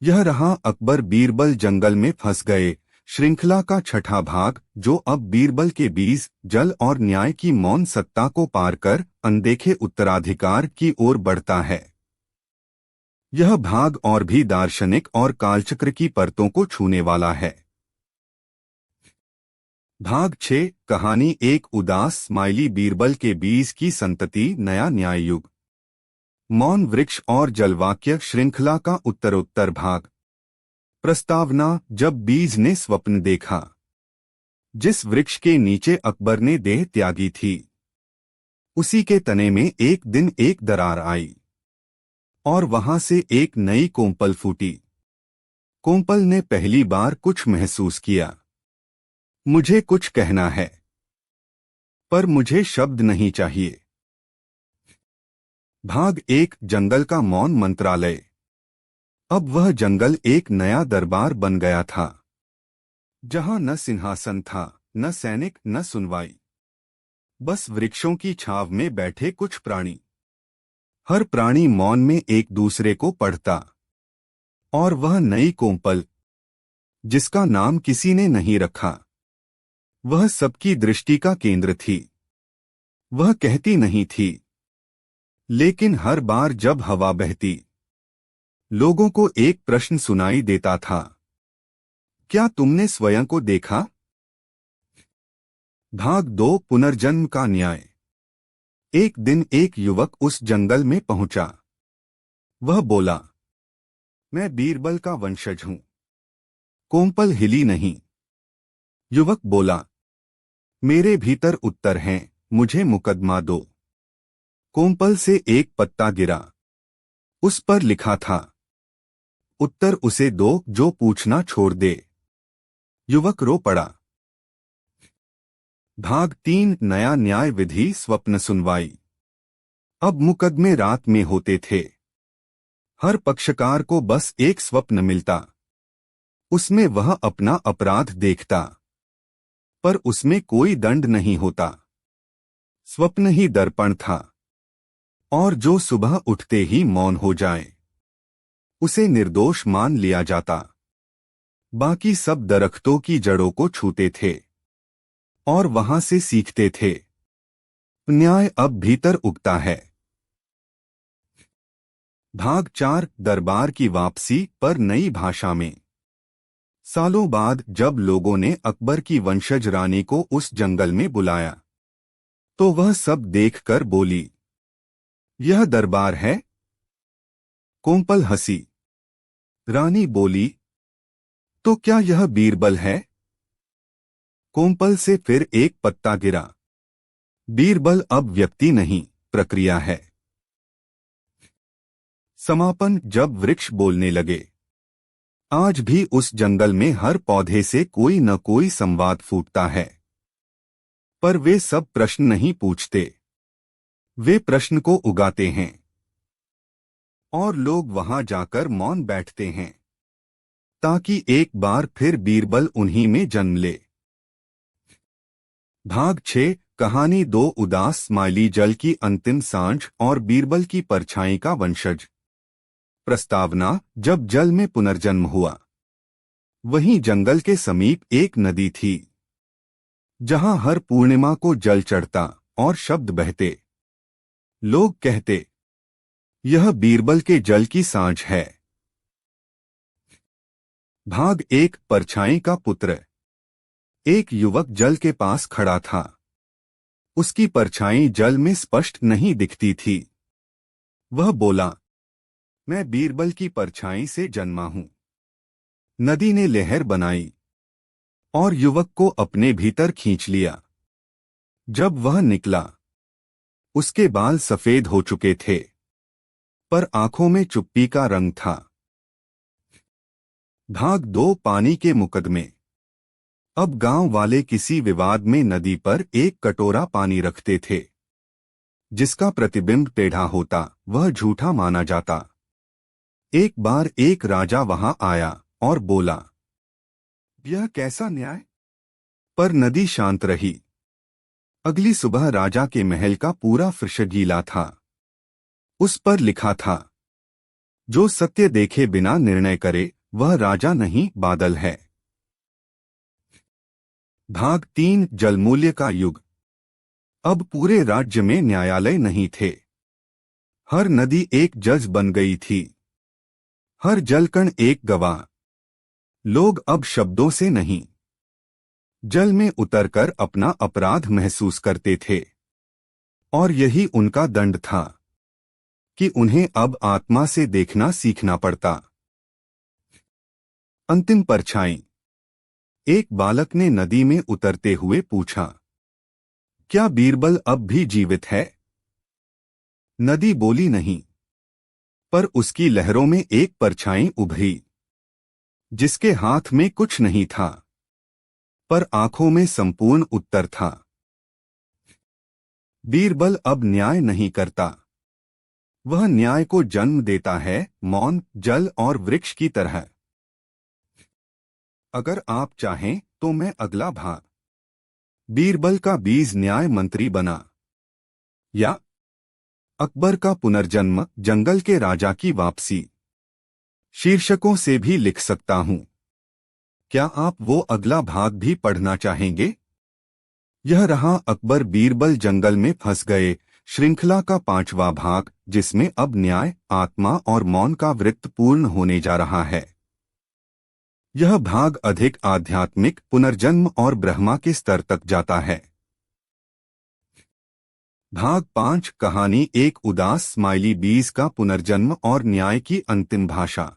यह रहा अकबर बीरबल जंगल में फंस गए श्रृंखला का छठा भाग, जो अब बीरबल के बीच जल और न्याय की मौन सत्ता को पार कर अनदेखे उत्तराधिकार की ओर बढ़ता है। यह भाग और भी दार्शनिक और कालचक्र की परतों को छूने वाला है। भाग 6, कहानी एक उदास स्माइली बीरबल के बीज की संतति, नया न्याय युग, मौन वृक्ष और जलवाक्य श्रृंखला का उत्तरोत्तर भाग। प्रस्तावना: जब बीज ने स्वप्न देखा, जिस वृक्ष के नीचे अकबर ने देह त्यागी थी, उसी के तने में एक दिन एक दरार आई, और वहां से एक नई कोंपल फूटी। कोंपल ने पहली बार कुछ महसूस किया। मुझे कुछ कहना है, पर मुझे शब्द नहीं चाहिए। भाग 1, जंगल का मौन मंत्रालय। अब वह जंगल एक नया दरबार बन गया था, जहां न सिंहासन था, न सैनिक, न सुनवाई, बस वृक्षों की छाव में बैठे कुछ प्राणी। हर प्राणी मौन में एक दूसरे को पढ़ता, और वह नई कोंपल, जिसका नाम किसी ने नहीं रखा, वह सबकी दृष्टि का केंद्र थी। वह कहती नहीं थी, लेकिन हर बार जब हवा बहती, लोगों को एक प्रश्न सुनाई देता था: क्या तुमने स्वयं को देखा? भाग 2, पुनर्जन्म का न्याय। एक दिन एक युवक उस जंगल में पहुंचा। वह बोला, मैं बीरबल का वंशज हूं। कोंपल हिली नहीं। युवक बोला, मेरे भीतर उत्तर हैं, मुझे मुकदमा दो। कोंपल से एक पत्ता गिरा। उस पर लिखा था, उत्तर उसे दो जो पूछना छोड़ दे। युवक रो पड़ा। भाग 3, नया न्याय विधि, स्वप्न सुनवाई। अब मुकदमे रात में होते थे। हर पक्षकार को बस एक स्वप्न मिलता। उसमें वह अपना अपराध देखता, पर उसमें कोई दंड नहीं होता। स्वप्न ही दर्पण था, और जो सुबह उठते ही मौन हो जाए, उसे निर्दोष मान लिया जाता। बाकी सब दरख्तों की जड़ों को छूते थे, और वहां से सीखते थे। न्याय अब भीतर उगता है। भाग 4, दरबार की वापसी पर नई भाषा में। सालों बाद जब लोगों ने अकबर की वंशज रानी को उस जंगल में बुलाया, तो वह सब देखकर बोली, यह दरबार है? कोंपल हंसी। रानी बोली, तो क्या यह बीरबल है? कोंपल से फिर एक पत्ता गिरा। बीरबल अब व्यक्ति नहीं, प्रक्रिया है। समापन, जब वृक्ष बोलने लगे। आज भी उस जंगल में हर पौधे से कोई न कोई संवाद फूटता है, पर वे सब प्रश्न नहीं पूछते, वे प्रश्न को उगाते हैं, और लोग वहां जाकर मौन बैठते हैं, ताकि एक बार फिर बीरबल उन्हीं में जन्म ले। भाग 6, कहानी 2, उदास स्माइली जल की अंतिम सांझ और बीरबल की परछाई का वंशज। प्रस्तावना: जब जल में पुनर्जन्म हुआ, वहीं जंगल के समीप एक नदी थी। जहां हर पूर्णिमा को जल चढ़ता और शब्द बहते। लोग कहते, यह बीरबल के जल की सांझ है। भाग एक, परछाई का पुत्र। एक युवक जल के पास खड़ा था। उसकी परछाई जल में स्पष्ट नहीं दिखती थी। वह बोला, मैं बीरबल की परछाई से जन्मा हूं। नदी ने लहर बनाई और युवक को अपने भीतर खींच लिया। जब वह निकला, उसके बाल सफेद हो चुके थे, पर आंखों में चुप्पी का रंग था। भाग दो, पानी के मुकदमे। अब गांव वाले किसी विवाद में नदी पर एक कटोरा पानी रखते थे। जिसका प्रतिबिंब टेढ़ा होता वह झूठा माना जाता। एक बार एक राजा वहां आया और बोला, यह कैसा न्याय? पर नदी शांत रही। अगली सुबह राजा के महल का पूरा फर्श गीला था। उस पर लिखा था, जो सत्य देखे बिना निर्णय करे वह राजा नहीं बादल है। भाग तीन, जलमूल्य का युग। अब पूरे राज्य में न्यायालय नहीं थे। हर नदी एक जज बन गई थी, हर जलकण एक गवाह। लोग अब शब्दों से नहीं, जल में उतरकर अपना अपराध महसूस करते थे। और यही उनका दंड था कि उन्हें अब आत्मा से देखना सीखना पड़ता। अंतिम परछाई। एक बालक ने नदी में उतरते हुए पूछा, क्या बीरबल अब भी जीवित है? नदी बोली नहीं, पर उसकी लहरों में एक परछाई उभरी, जिसके हाथ में कुछ नहीं था, पर आंखों में संपूर्ण उत्तर था। बीरबल अब न्याय नहीं करता। वह न्याय को जन्म देता है, मौन, जल और वृक्ष की तरह। अगर आप चाहें तो मैं अगला भाग, बीरबल का बीज न्याय मंत्री बना, या अकबर का पुनर्जन्म, जंगल के राजा की वापसी, शीर्षकों से भी लिख सकता हूं। क्या आप वो अगला भाग भी पढ़ना चाहेंगे? यह रहा अकबर बीरबल जंगल में फंस गए श्रृंखला का 5वां भाग, जिसमें अब न्याय, आत्मा और मौन का वृत्त पूर्ण होने जा रहा है। यह भाग अधिक आध्यात्मिक, पुनर्जन्म और ब्रह्मा के स्तर तक जाता है। भाग 5, कहानी एक उदास स्माइली बीज का पुनर्जन्म और न्याय की अंतिम भाषा।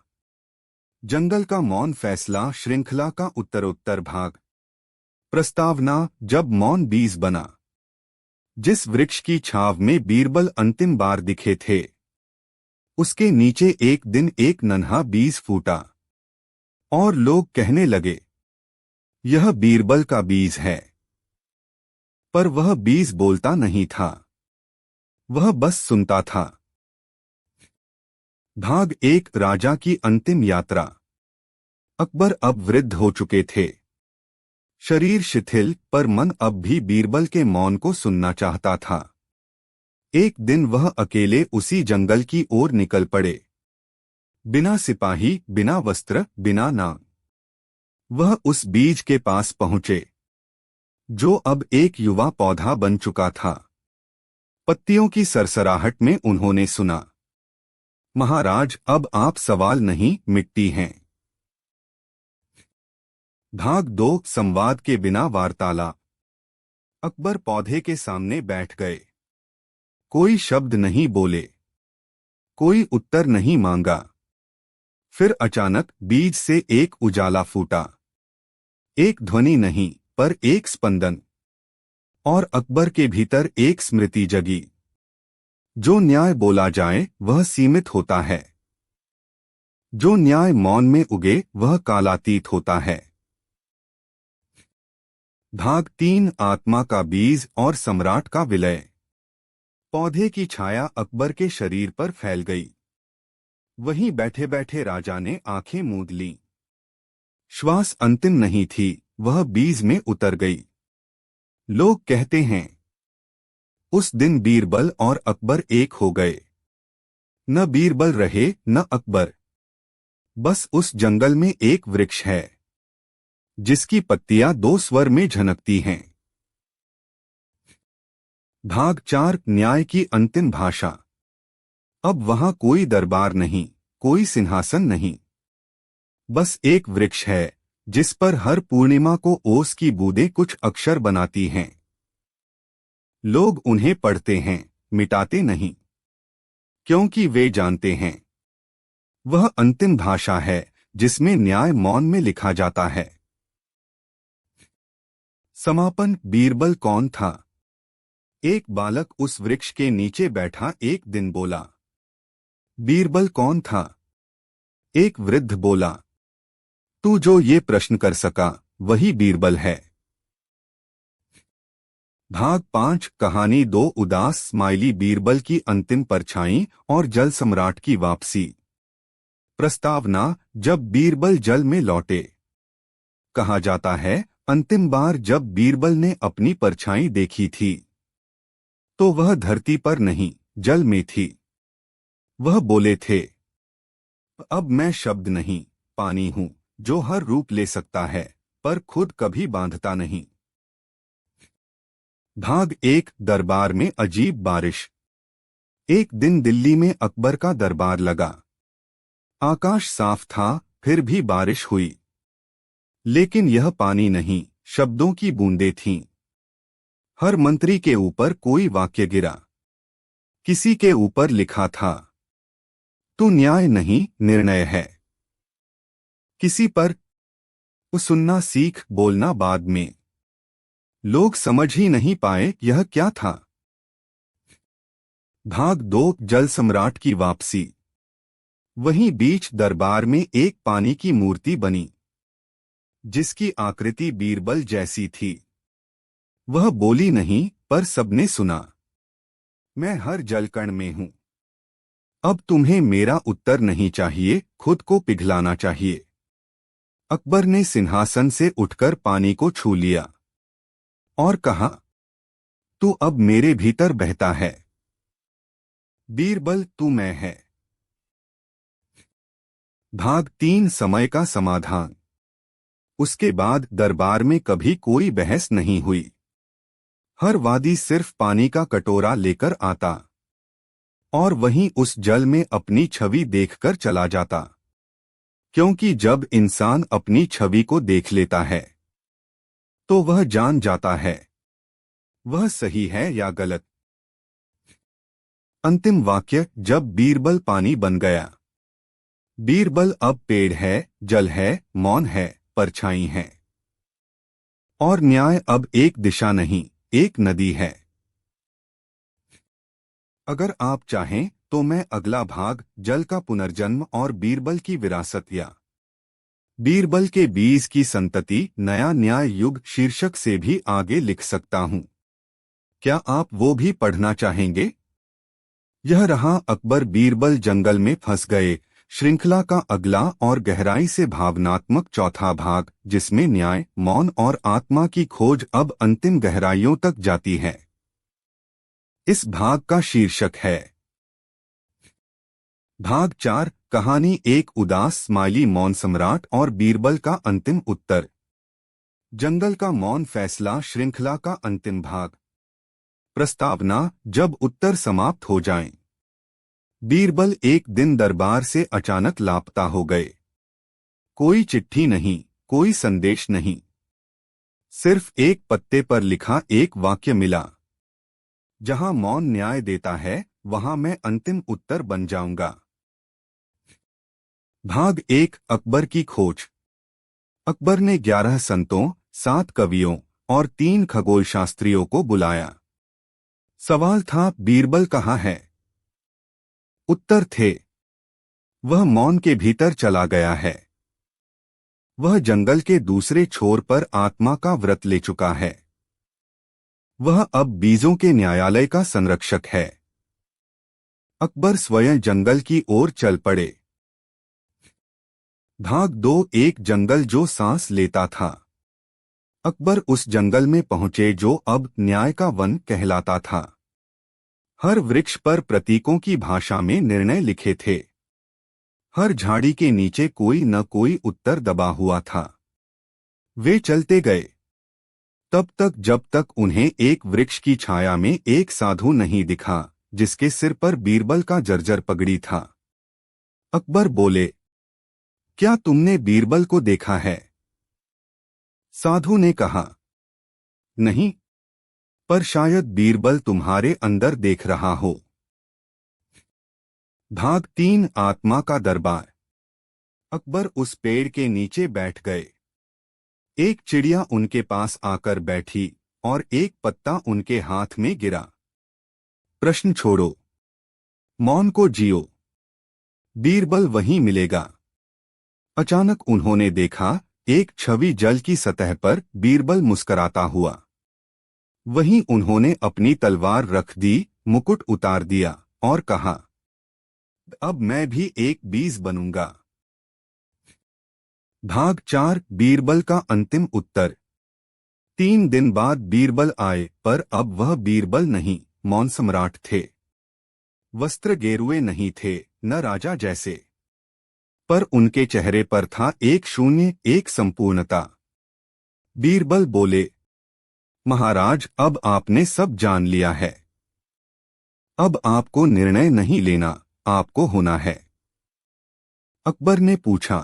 जंगल का मौन फैसला, श्रृंखला का उत्तरोत्तर भाग। प्रस्तावना, जब मौन बीज बना। जिस वृक्ष की छाव में बीरबल अंतिम बार दिखे थे, उसके नीचे एक दिन एक नन्हा बीज फूटा और लोग कहने लगे, यह बीरबल का बीज है। पर वह बीज बोलता नहीं था, वह बस सुनता था। भाग एक, राजा की अंतिम यात्रा। अकबर अब वृद्ध हो चुके थे। शरीर शिथिल, पर मन अब भी बीरबल के मौन को सुनना चाहता था। एक दिन वह अकेले उसी जंगल की ओर निकल पड़े। बिना सिपाही, बिना वस्त्र, बिना नाम। वह उस बीज के पास पहुंचे, जो अब एक युवा पौधा बन चुका था। पत्तियों की सरसराहट में उन्होंने सुना, महाराज, अब आप सवाल नहीं, मिट्टी हैं। भाग 2, संवाद के बिना वार्तालाप। अकबर पौधे के सामने बैठ गए। कोई शब्द नहीं बोले, कोई उत्तर नहीं मांगा। फिर अचानक बीज से एक उजाला फूटा। एक ध्वनि नहीं, पर एक स्पंदन। और अकबर के भीतर एक स्मृति जगी। जो न्याय बोला जाए वह सीमित होता है, जो न्याय मौन में उगे वह कालातीत होता है। भाग 3, आत्मा का बीज और सम्राट का विलय। पौधे की छाया अकबर के शरीर पर फैल गई। वहीं बैठे बैठे राजा ने आंखें मूंद लीं। श्वास अंतिम नहीं थी, वह बीज में उतर गई। लोग कहते हैं, उस दिन बीरबल और अकबर एक हो गए। न बीरबल रहे न अकबर। बस उस जंगल में एक वृक्ष है, जिसकी पत्तियां दो स्वर में झनकती हैं। भाग 4 न्याय की अंतिम भाषा। अब वहां कोई दरबार नहीं, कोई सिंहासन नहीं, बस एक वृक्ष है जिस पर हर पूर्णिमा को ओस की बूंदें कुछ अक्षर बनाती हैं। लोग उन्हें पढ़ते हैं, मिटाते नहीं, क्योंकि वे जानते हैं वह अंतिम भाषा है जिसमें न्याय मौन में लिखा जाता है। समापन। बीरबल कौन था? एक बालक उस वृक्ष के नीचे बैठा एक दिन बोला। बीरबल कौन था? एक वृद्ध बोला। तू जो ये प्रश्न कर सका वही बीरबल है। भाग 5 कहानी 2 उदास स्माइली बीरबल की अंतिम परछाई और जल सम्राट की वापसी। प्रस्तावना। जब बीरबल जल में लौटे। कहा जाता है अंतिम बार जब बीरबल ने अपनी परछाई देखी थी तो वह धरती पर नहीं, जल में थी। वह बोले थे, अब मैं शब्द नहीं, पानी हूं जो हर रूप ले सकता है पर खुद कभी बांधता नहीं। भाग 1 दरबार में अजीब बारिश। एक दिन दिल्ली में अकबर का दरबार लगा। आकाश साफ था, फिर भी बारिश हुई। लेकिन यह पानी नहीं, शब्दों की बूंदें थीं। हर मंत्री के ऊपर कोई वाक्य गिरा। किसी के ऊपर लिखा था, तू न्याय नहीं, निर्णय है। किसी पर, तू सुनना सीख, बोलना बाद में। लोग समझ ही नहीं पाए यह क्या था। भाग 2 जल सम्राट की वापसी। वहीं बीच दरबार में एक पानी की मूर्ति बनी जिसकी आकृति बीरबल जैसी थी। वह बोली नहीं पर सबने सुना, मैं हर जलकण में हूं। अब तुम्हें मेरा उत्तर नहीं चाहिए, खुद को पिघलाना चाहिए। अकबर ने सिंहासन से उठकर पानी को छू लिया और कहा, तू अब मेरे भीतर बहता है। बीरबल तू मैं है। भाग 3 समय का समाधान। उसके बाद दरबार में कभी कोई बहस नहीं हुई। हर वादी सिर्फ पानी का कटोरा लेकर आता और वहीं उस जल में अपनी छवि देखकर चला जाता। क्योंकि जब इंसान अपनी छवि को देख लेता है तो वह जान जाता है वह सही है या गलत। अंतिम वाक्य। जब बीरबल पानी बन गया। बीरबल अब पेड़ है, जल है, मौन है, परछाई है। और न्याय अब एक दिशा नहीं, एक नदी है। अगर आप चाहें तो मैं अगला भाग जल का पुनर्जन्म और बीरबल की विरासत या बीरबल के बीज की संतति नया न्याय युग शीर्षक से भी आगे लिख सकता हूं। क्या आप वो भी पढ़ना चाहेंगे? यह रहा अकबर बीरबल जंगल में फंस गए श्रृंखला का अगला और गहराई से भावनात्मक चौथा भाग, जिसमें न्याय, मौन और आत्मा की खोज अब अंतिम गहराइयों तक जाती है। इस भाग का शीर्षक है भाग 4 कहानी 1 उदास स्माइली मौन सम्राट और बीरबल का अंतिम उत्तर। जंगल का मौन फैसला श्रृंखला का अंतिम भाग। प्रस्तावना। जब उत्तर समाप्त हो जाएं। बीरबल एक दिन दरबार से अचानक लापता हो गए। कोई चिट्ठी नहीं, कोई संदेश नहीं, सिर्फ एक पत्ते पर लिखा एक वाक्य मिला, जहां मौन न्याय देता है वहां मैं अंतिम उत्तर बन जाऊंगा। भाग 1 अकबर की खोज। अकबर ने 11 संतों, 7 कवियों और 3 खगोलशास्त्रियों को बुलाया। सवाल था, बीरबल कहाँ है? उत्तर थे, वह मौन के भीतर चला गया है। वह जंगल के दूसरे छोर पर आत्मा का व्रत ले चुका है। वह अब बीजों के न्यायालय का संरक्षक है। अकबर स्वयं जंगल की ओर चल पड़े। भाग 2 एक जंगल जो सांस लेता था। अकबर उस जंगल में पहुंचे जो अब न्याय का वन कहलाता था। हर वृक्ष पर प्रतीकों की भाषा में निर्णय लिखे थे। हर झाड़ी के नीचे कोई न कोई उत्तर दबा हुआ था। वे चलते गए। तब तक जब तक उन्हें एक वृक्ष की छाया में एक साधु नहीं दिखा जिसके सिर पर बीरबल का जर्जर पगड़ी था। अकबर बोले, क्या तुमने बीरबल को देखा है? साधु ने कहा, नहीं, पर शायद बीरबल तुम्हारे अंदर देख रहा हो। भाग 3 आत्मा का दरबार। अकबर उस पेड़ के नीचे बैठ गए। एक चिड़िया उनके पास आकर बैठी और एक पत्ता उनके हाथ में गिरा। प्रश्न छोड़ो, मौन को जियो, बीरबल वहीं मिलेगा। अचानक उन्होंने देखा, एक छवि जल की सतह पर बीरबल मुस्कराता हुआ। वहीं उन्होंने अपनी तलवार रख दी, मुकुट उतार दिया और कहा, अब मैं भी एक बीज बनूंगा। भाग 4 बीरबल का अंतिम उत्तर। 3 दिन बाद बीरबल आए, पर अब वह बीरबल नहीं, मौन सम्राट थे। वस्त्र गेरुए नहीं थे, न राजा जैसे, पर उनके चेहरे पर था एक शून्य, एक संपूर्णता। बीरबल बोले, महाराज, अब आपने सब जान लिया है। अब आपको निर्णय नहीं लेना, आपको होना है। अकबर ने पूछा,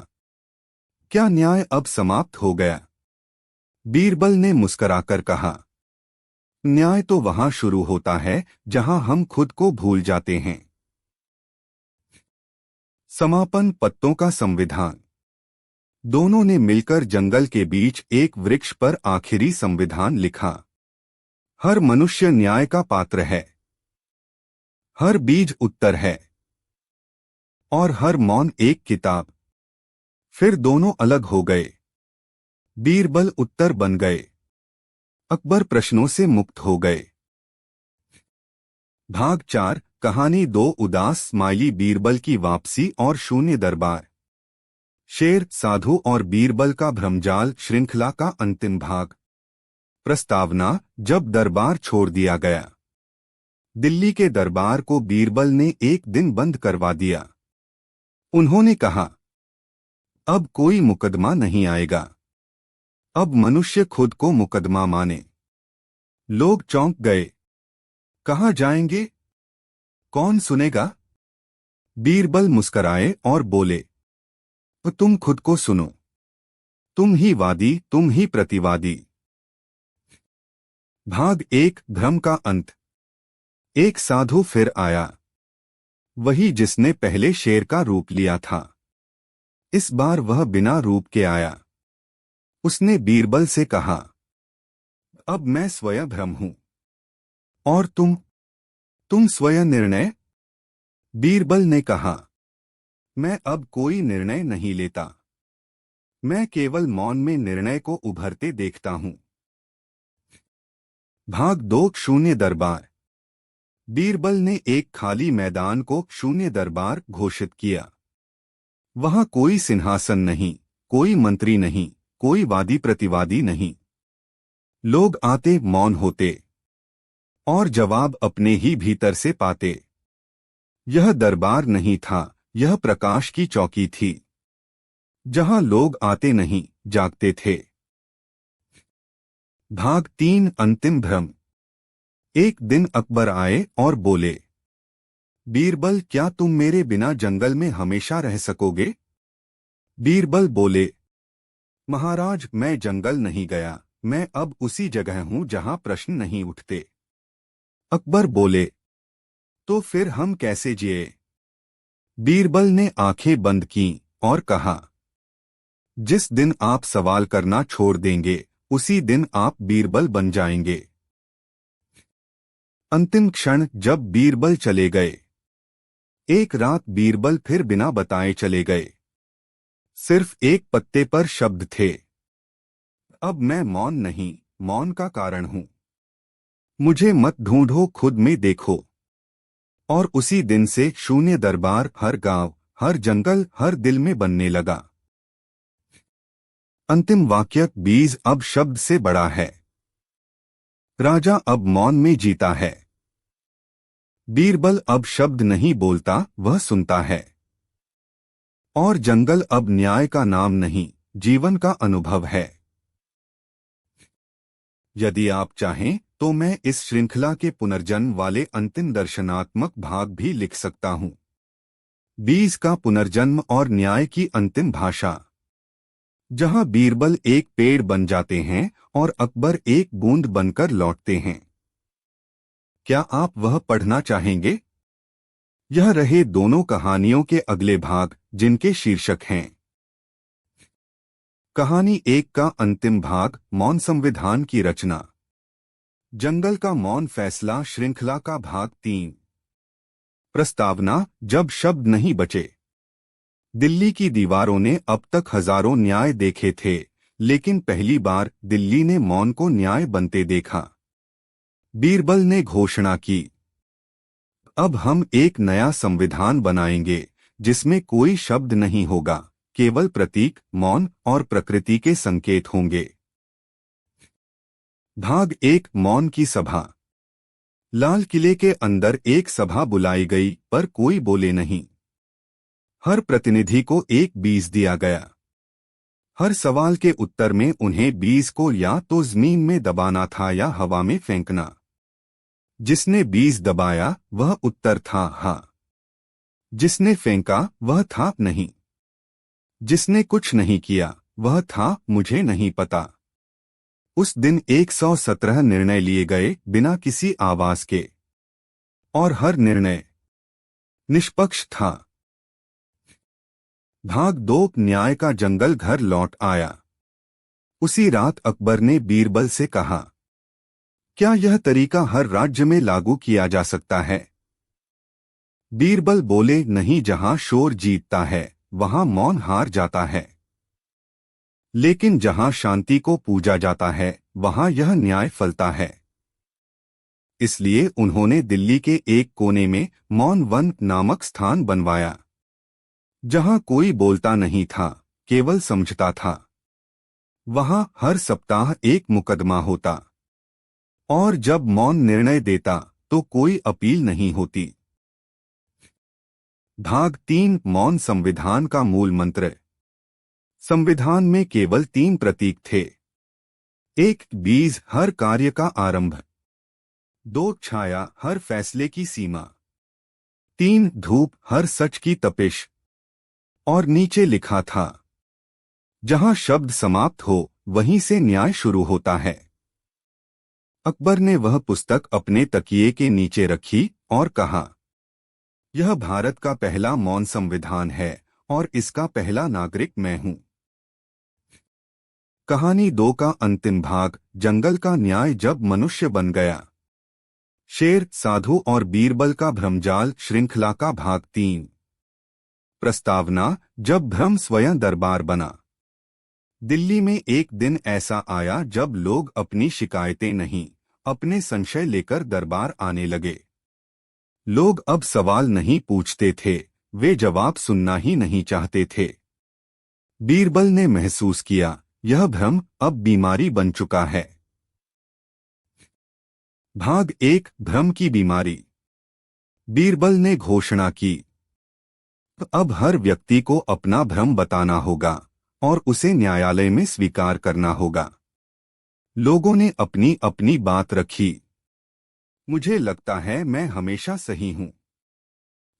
क्या न्याय अब समाप्त हो गया? बीरबल ने मुस्कुराकर कहा, न्याय तो वहां शुरू होता है जहां हम खुद को भूल जाते हैं। समापन। पत्तों का संविधान। दोनों ने मिलकर जंगल के बीच एक वृक्ष पर आखिरी संविधान लिखा। हर मनुष्य न्याय का पात्र है, हर बीज उत्तर है और हर मौन एक किताब। फिर दोनों अलग हो गए। बीरबल उत्तर बन गए, अकबर प्रश्नों से मुक्त हो गए। भाग 4 कहानी 2 उदास स्माइली बीरबल की वापसी और शून्य दरबार। शेर, साधु और बीरबल का भ्रमजाल श्रृंखला का अंतिम भाग। प्रस्तावना। जब दरबार छोड़ दिया गया। दिल्ली के दरबार को बीरबल ने एक दिन बंद करवा दिया। उन्होंने कहा, अब कोई मुकदमा नहीं आएगा, अब मनुष्य खुद को मुकदमा माने। लोग चौंक गए। कहाँ जाएंगे? कौन सुनेगा? बीरबल मुस्कराए और बोले, तुम खुद को सुनो, तुम ही वादी, तुम ही प्रतिवादी। भाग 1 भ्रम का अंत। एक साधु फिर आया, वही जिसने पहले शेर का रूप लिया था। इस बार वह बिना रूप के आया। उसने बीरबल से कहा, अब मैं स्वयं भ्रम हूं और तुम स्वयं निर्णय। बीरबल ने कहा, मैं अब कोई निर्णय नहीं लेता, मैं केवल मौन में निर्णय को उभरते देखता हूं। भाग 2 शून्य दरबार। बीरबल ने एक खाली मैदान को शून्य दरबार घोषित किया। वहां कोई सिंहासन नहीं, कोई मंत्री नहीं, कोई वादी प्रतिवादी नहीं। लोग आते, मौन होते और जवाब अपने ही भीतर से पाते। यह दरबार नहीं था, यह प्रकाश की चौकी थी, जहां लोग आते नहीं, जागते थे। भाग 3 अंतिम भ्रम। एक दिन अकबर आए और बोले, बीरबल, क्या तुम मेरे बिना जंगल में हमेशा रह सकोगे? बीरबल बोले, महाराज, मैं जंगल नहीं गया, मैं अब उसी जगह हूं जहां प्रश्न नहीं उठते। अकबर बोले, तो फिर हम कैसे जिए? बीरबल ने आंखें बंद कीं और कहा, जिस दिन आप सवाल करना छोड़ देंगे, उसी दिन आप बीरबल बन जाएंगे। अंतिम क्षण जब बीरबल चले गए। एक रात बीरबल फिर बिना बताए चले गए। सिर्फ एक पत्ते पर शब्द थे, अब मैं मौन नहीं, मौन का कारण हूं। मुझे मत ढूंढो, खुद में देखो। और उसी दिन से शून्य दरबार हर गांव, हर जंगल, हर दिल में बनने लगा। अंतिम वाक्य। बीज अब शब्द से बड़ा है। राजा अब मौन में जीता है। बीरबल अब शब्द नहीं बोलता, वह सुनता है। और जंगल अब न्याय का नाम नहीं, जीवन का अनुभव है। यदि आप चाहें तो मैं इस श्रृंखला के पुनर्जन्म वाले अंतिम दर्शनात्मक भाग भी लिख सकता हूं। 20 का पुनर्जन्म और न्याय की अंतिम भाषा, जहां बीरबल एक पेड़ बन जाते हैं और अकबर एक बूंद बनकर लौटते हैं। क्या आप वह पढ़ना चाहेंगे? यह रहे दोनों कहानियों के अगले भाग, जिनके शीर्षक हैं। कहानी 1 का अंतिम भाग, मौन संविधान की रचना। जंगल का मौन फैसला श्रृंखला का भाग 3। प्रस्तावना, जब शब्द नहीं बचे। दिल्ली की दीवारों ने अब तक हजारों न्याय देखे थे, लेकिन पहली बार दिल्ली ने मौन को न्याय बनते देखा। बीरबल ने घोषणा की, अब हम एक नया संविधान बनाएंगे जिसमें कोई शब्द नहीं होगा, केवल प्रतीक, मौन और प्रकृति के संकेत होंगे। भाग 1, मौन की सभा। लाल किले के अंदर एक सभा बुलाई गई, पर कोई बोले नहीं। हर प्रतिनिधि को एक बीज दिया गया। हर सवाल के उत्तर में उन्हें बीज को या तो जमीन में दबाना था या हवा में फेंकना। जिसने बीज दबाया वह उत्तर था हाँ। जिसने फेंका वह था नहीं। जिसने कुछ नहीं किया वह था मुझे नहीं पता। उस दिन 117 निर्णय लिए गए, बिना किसी आवाज के, और हर निर्णय निष्पक्ष था। भाग 2, न्याय का जंगल घर लौट आया। उसी रात अकबर ने बीरबल से कहा, क्या यह तरीका हर राज्य में लागू किया जा सकता है? बीरबल बोले, नहीं, जहां शोर जीतता है वहां मौन हार जाता है। लेकिन जहां शांति को पूजा जाता है वहां यह न्याय फलता है। इसलिए उन्होंने दिल्ली के एक कोने में मौन वन नामक स्थान बनवाया, जहां कोई बोलता नहीं था, केवल समझता था। वहां हर सप्ताह एक मुकदमा होता, और जब मौन निर्णय देता तो कोई अपील नहीं होती। भाग 3, मौन संविधान का मूल मंत्र। संविधान में केवल 3 प्रतीक थे। 1, बीज, हर कार्य का आरंभ। 2, छाया, हर फैसले की सीमा। 3, धूप, हर सच की तपिश। और नीचे लिखा था, जहां शब्द समाप्त हो वहीं से न्याय शुरू होता है। अकबर ने वह पुस्तक अपने तकिए के नीचे रखी और कहा, यह भारत का पहला मौन संविधान है और इसका पहला नागरिक मैं हूं। कहानी 2 का अंतिम भाग, जंगल का न्याय जब मनुष्य बन गया। शेर, साधु और बीरबल का भ्रमजाल श्रृंखला का भाग 3। प्रस्तावना, जब भ्रम स्वयं दरबार बना। दिल्ली में एक दिन ऐसा आया जब लोग अपनी शिकायतें नहीं, अपने संशय लेकर दरबार आने लगे। लोग अब सवाल नहीं पूछते थे, वे जवाब सुनना ही नहीं चाहते थे। बीरबल ने महसूस किया, यह भ्रम अब बीमारी बन चुका है। भाग 1, भ्रम की बीमारी। बीरबल ने घोषणा की, अब हर व्यक्ति को अपना भ्रम बताना होगा और उसे न्यायालय में स्वीकार करना होगा। लोगों ने अपनी अपनी बात रखी। मुझे लगता है मैं हमेशा सही हूं।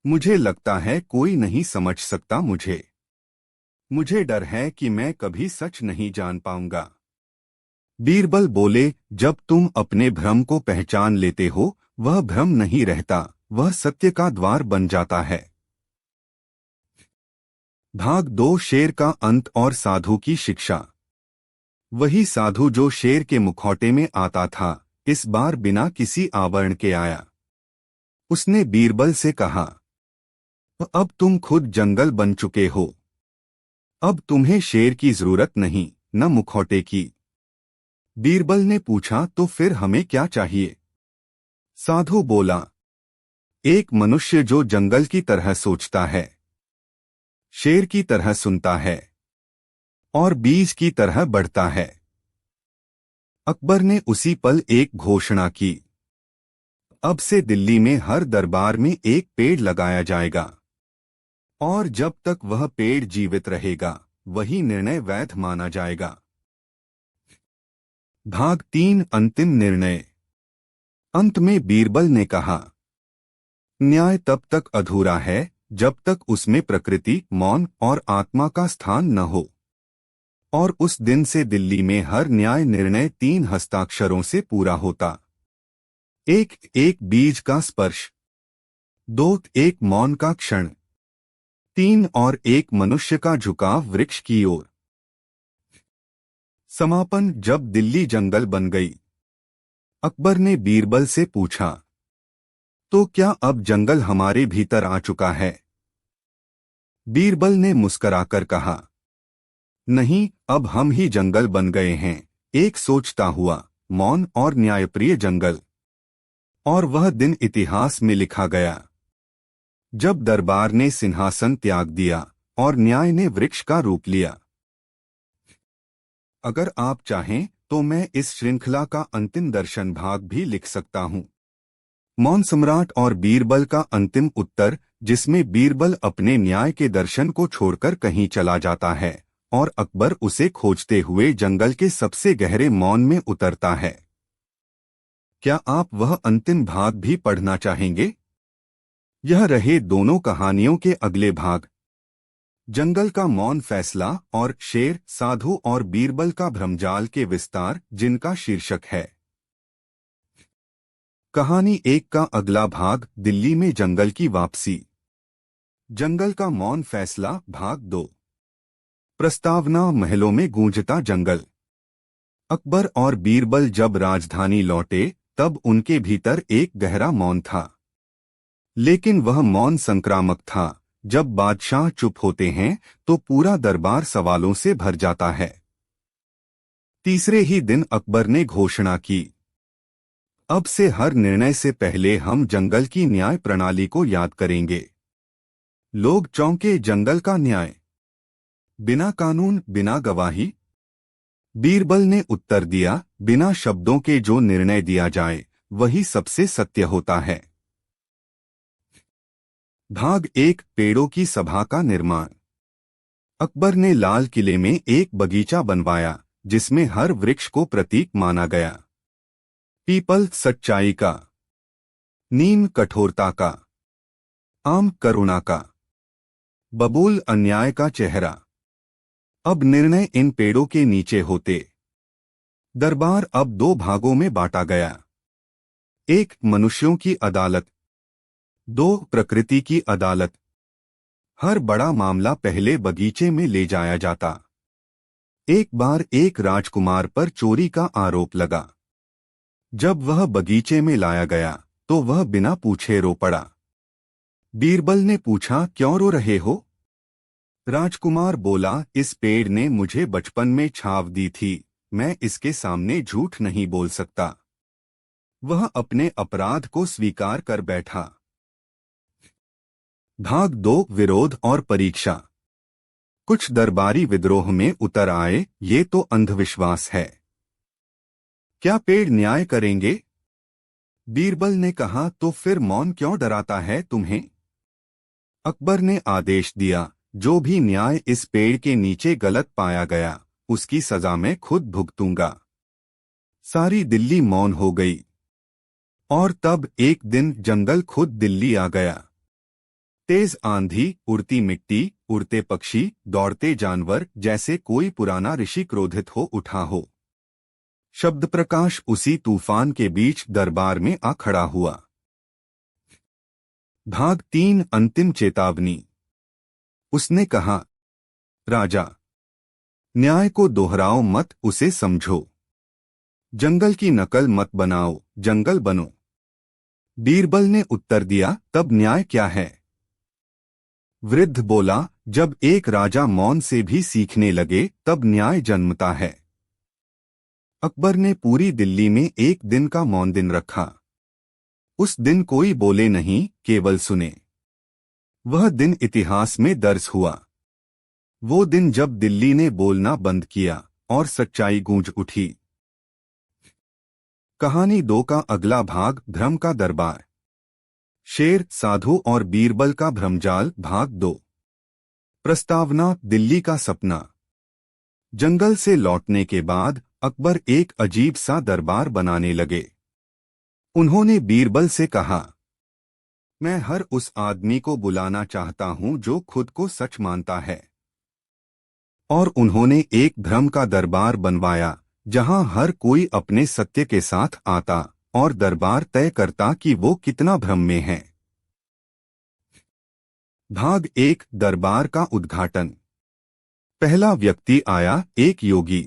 मुझे लगता है कोई नहीं समझ सकता मुझे। मुझे डर है कि मैं कभी सच नहीं जान पाऊंगा। बीरबल बोले, जब तुम अपने भ्रम को पहचान लेते हो, वह भ्रम नहीं रहता, वह सत्य का द्वार बन जाता है। भाग 2, शेर का अंत और साधु की शिक्षा। वही साधु जो शेर के मुखौटे में आता था, इस बार बिना किसी आवरण के आया। उसने बीरबल से कहा, अब तुम खुद जंगल बन चुके हो। अब तुम्हें शेर की जरूरत नहीं, न मुखौटे की। बीरबल ने पूछा, तो फिर हमें क्या चाहिए? साधु बोला, एक मनुष्य जो जंगल की तरह सोचता है, शेर की तरह सुनता है और बीज की तरह बढ़ता है। अकबर ने उसी पल एक घोषणा की, अब से दिल्ली में हर दरबार में एक पेड़ लगाया जाएगा, और जब तक वह पेड़ जीवित रहेगा वही निर्णय वैध माना जाएगा। भाग 3 अंतिम निर्णय। अंत में बीरबल ने कहा, न्याय तब तक अधूरा है जब तक उसमें प्रकृति, मौन और आत्मा का स्थान न हो। और उस दिन से दिल्ली में हर न्याय निर्णय 3 हस्ताक्षरों से पूरा होता। एक एक बीज का स्पर्श, 2 एक मौन का क्षण, 3 और एक मनुष्य का झुकाव वृक्ष की ओर। समापन। जब दिल्ली जंगल बन गई, अकबर ने बीरबल से पूछा, तो क्या अब जंगल हमारे भीतर आ चुका है? बीरबल ने मुस्कराकर कहा, नहीं, अब हम ही जंगल बन गए हैं। एक सोचता हुआ, मौन और न्यायप्रिय जंगल। और वह दिन इतिहास में लिखा गया जब दरबार ने सिंहासन त्याग दिया और न्याय ने वृक्ष का रूप लिया। अगर आप चाहें तो मैं इस श्रृंखला का अंतिम दर्शन भाग भी लिख सकता हूं। मौन सम्राट और बीरबल का अंतिम उत्तर, जिसमें बीरबल अपने न्याय के दर्शन को छोड़कर कहीं चला जाता है और अकबर उसे खोजते हुए जंगल के सबसे गहरे मौन में उतरता है। क्या आप वह अंतिम भाग भी पढ़ना चाहेंगे? यह रहे दोनों कहानियों के अगले भाग। जंगल का मौन फैसला और शेर, साधु और बीरबल का भ्रमजाल के विस्तार, जिनका शीर्षक है। कहानी 1 का अगला भाग, दिल्ली में जंगल की वापसी। जंगल का मौन फैसला भाग 2। प्रस्तावना। महलों में गूंजता जंगल। अकबर और बीरबल जब राजधानी लौटे तब उनके भीतर एक गहरा मौन था। लेकिन वह मौन संक्रामक था। जब बादशाह चुप होते हैं तो पूरा दरबार सवालों से भर जाता है। तीसरे ही दिन अकबर ने घोषणा की, अब से हर निर्णय से पहले हम जंगल की न्याय प्रणाली को याद करेंगे। लोग चौंके। जंगल का न्याय, बिना कानून, बिना गवाही? बीरबल ने उत्तर दिया, बिना शब्दों के जो निर्णय दिया जाए वही सबसे सत्य होता है। भाग 1 पेड़ों की सभा का निर्माण। अकबर ने लाल किले में एक बगीचा बनवाया जिसमें हर वृक्ष को प्रतीक माना गया। पीपल सच्चाई का, नीम कठोरता का, आम करुणा का, बबूल अन्याय का चेहरा। अब निर्णय इन पेड़ों के नीचे होते। दरबार अब 2 भागों में बांटा गया। 1 मनुष्यों की अदालत, 2 प्रकृति की अदालत। हर बड़ा मामला पहले बगीचे में ले जाया जाता। एक बार एक राजकुमार पर चोरी का आरोप लगा। जब वह बगीचे में लाया गया तो वह बिना पूछे रो पड़ा। बीरबल ने पूछा, क्यों रो रहे हो? राजकुमार बोला, इस पेड़ ने मुझे बचपन में छाव दी थी, मैं इसके सामने झूठ नहीं बोल सकता। वह अपने अपराध को स्वीकार कर बैठा। भाग 2 विरोध और परीक्षा। कुछ दरबारी विद्रोह में उतर आए, ये तो अंधविश्वास है। क्या पेड़ न्याय करेंगे? बीरबल ने कहा, तो फिर मौन क्यों डराता है तुम्हें? अकबर ने आदेश दिया, जो भी न्याय इस पेड़ के नीचे गलत पाया गया उसकी सजा मैं खुद भुगतूंगा। सारी दिल्ली मौन हो गई। और तब एक दिन जंगल खुद दिल्ली आ गया। तेज आंधी, उड़ती मिट्टी, उड़ते पक्षी, दौड़ते जानवर, जैसे कोई पुराना ऋषि क्रोधित हो उठा हो। शब्द प्रकाश उसी तूफान के बीच दरबार में आ खड़ा हुआ। भाग 3 अंतिम चेतावनी। उसने कहा, राजा, न्याय को दोहराओ मत, उसे समझो। जंगल की नकल मत बनाओ, जंगल बनो। बीरबल ने उत्तर दिया, तब न्याय क्या है? वृद्ध बोला, जब एक राजा मौन से भी सीखने लगे तब न्याय जन्मता है। अकबर ने पूरी दिल्ली में एक दिन का मौन दिन रखा। उस दिन कोई बोले नहीं, केवल सुने। वह दिन इतिहास में दर्ज हुआ। वो दिन जब दिल्ली ने बोलना बंद किया और सच्चाई गूंज उठी। कहानी 2 का अगला भाग, भ्रम का दरबार। शेर, साधु और बीरबल का भ्रमजाल भाग 2। प्रस्तावना। दिल्ली का सपना। जंगल से लौटने के बाद अकबर एक अजीब सा दरबार बनाने लगे। उन्होंने बीरबल से कहा, मैं हर उस आदमी को बुलाना चाहता हूं जो खुद को सच मानता है। और उन्होंने एक भ्रम का दरबार बनवाया, जहां हर कोई अपने सत्य के साथ आता और दरबार तय करता कि वो कितना भ्रम में है। भाग 1, दरबार का उद्घाटन। पहला व्यक्ति आया, एक योगी।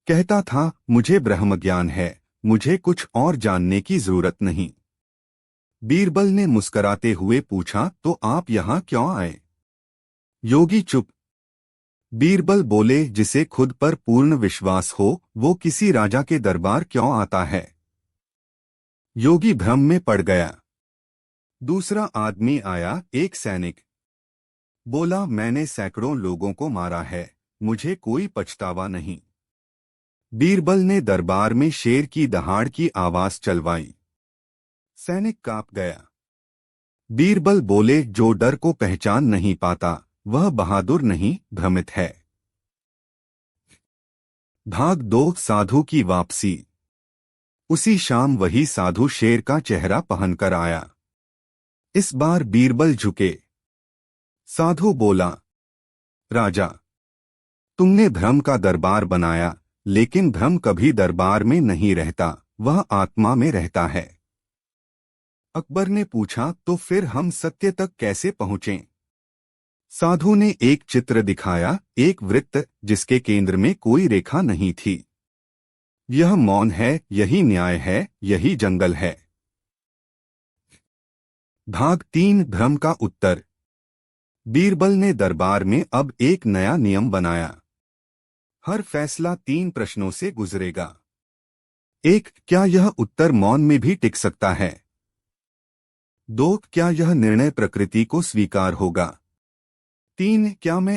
कहता था, मुझे ब्रह्म ज्ञान है, मुझे कुछ और जानने की जरूरत नहीं। बीरबल ने मुस्कराते हुए पूछा, तो आप यहाँ क्यों आए? योगी चुप। बीरबल बोले, जिसे खुद पर पूर्ण विश्वास हो वो किसी राजा के दरबार क्यों आता है? योगी भ्रम में पड़ गया। दूसरा आदमी आया, एक सैनिक। बोला, मैंने सैकड़ों लोगों को मारा है, मुझे कोई पछतावा नहीं। बीरबल ने दरबार में शेर की दहाड़ की आवाज चलवाई। सैनिक कांप गया। बीरबल बोले, जो डर को पहचान नहीं पाता वह बहादुर नहीं, भ्रमित है। भाग 2, साधु की वापसी। उसी शाम वही साधु शेर का चेहरा पहनकर आया। इस बार बीरबल झुके। साधु बोला, राजा, तुमने भ्रम का दरबार बनाया, लेकिन भ्रम कभी दरबार में नहीं रहता, वह आत्मा में रहता है। अकबर ने पूछा, तो फिर हम सत्य तक कैसे पहुंचें? साधु ने एक चित्र दिखाया, एक वृत्त जिसके केंद्र में कोई रेखा नहीं थी। यह मौन है, यही न्याय है, यही जंगल है। भाग 3, भ्रम का उत्तर। बीरबल ने दरबार में अब एक नया नियम बनाया। हर फैसला 3 प्रश्नों से गुजरेगा। 1, क्या यह उत्तर मौन में भी टिक सकता है? 2, क्या यह निर्णय प्रकृति को स्वीकार होगा? 3, क्या मैं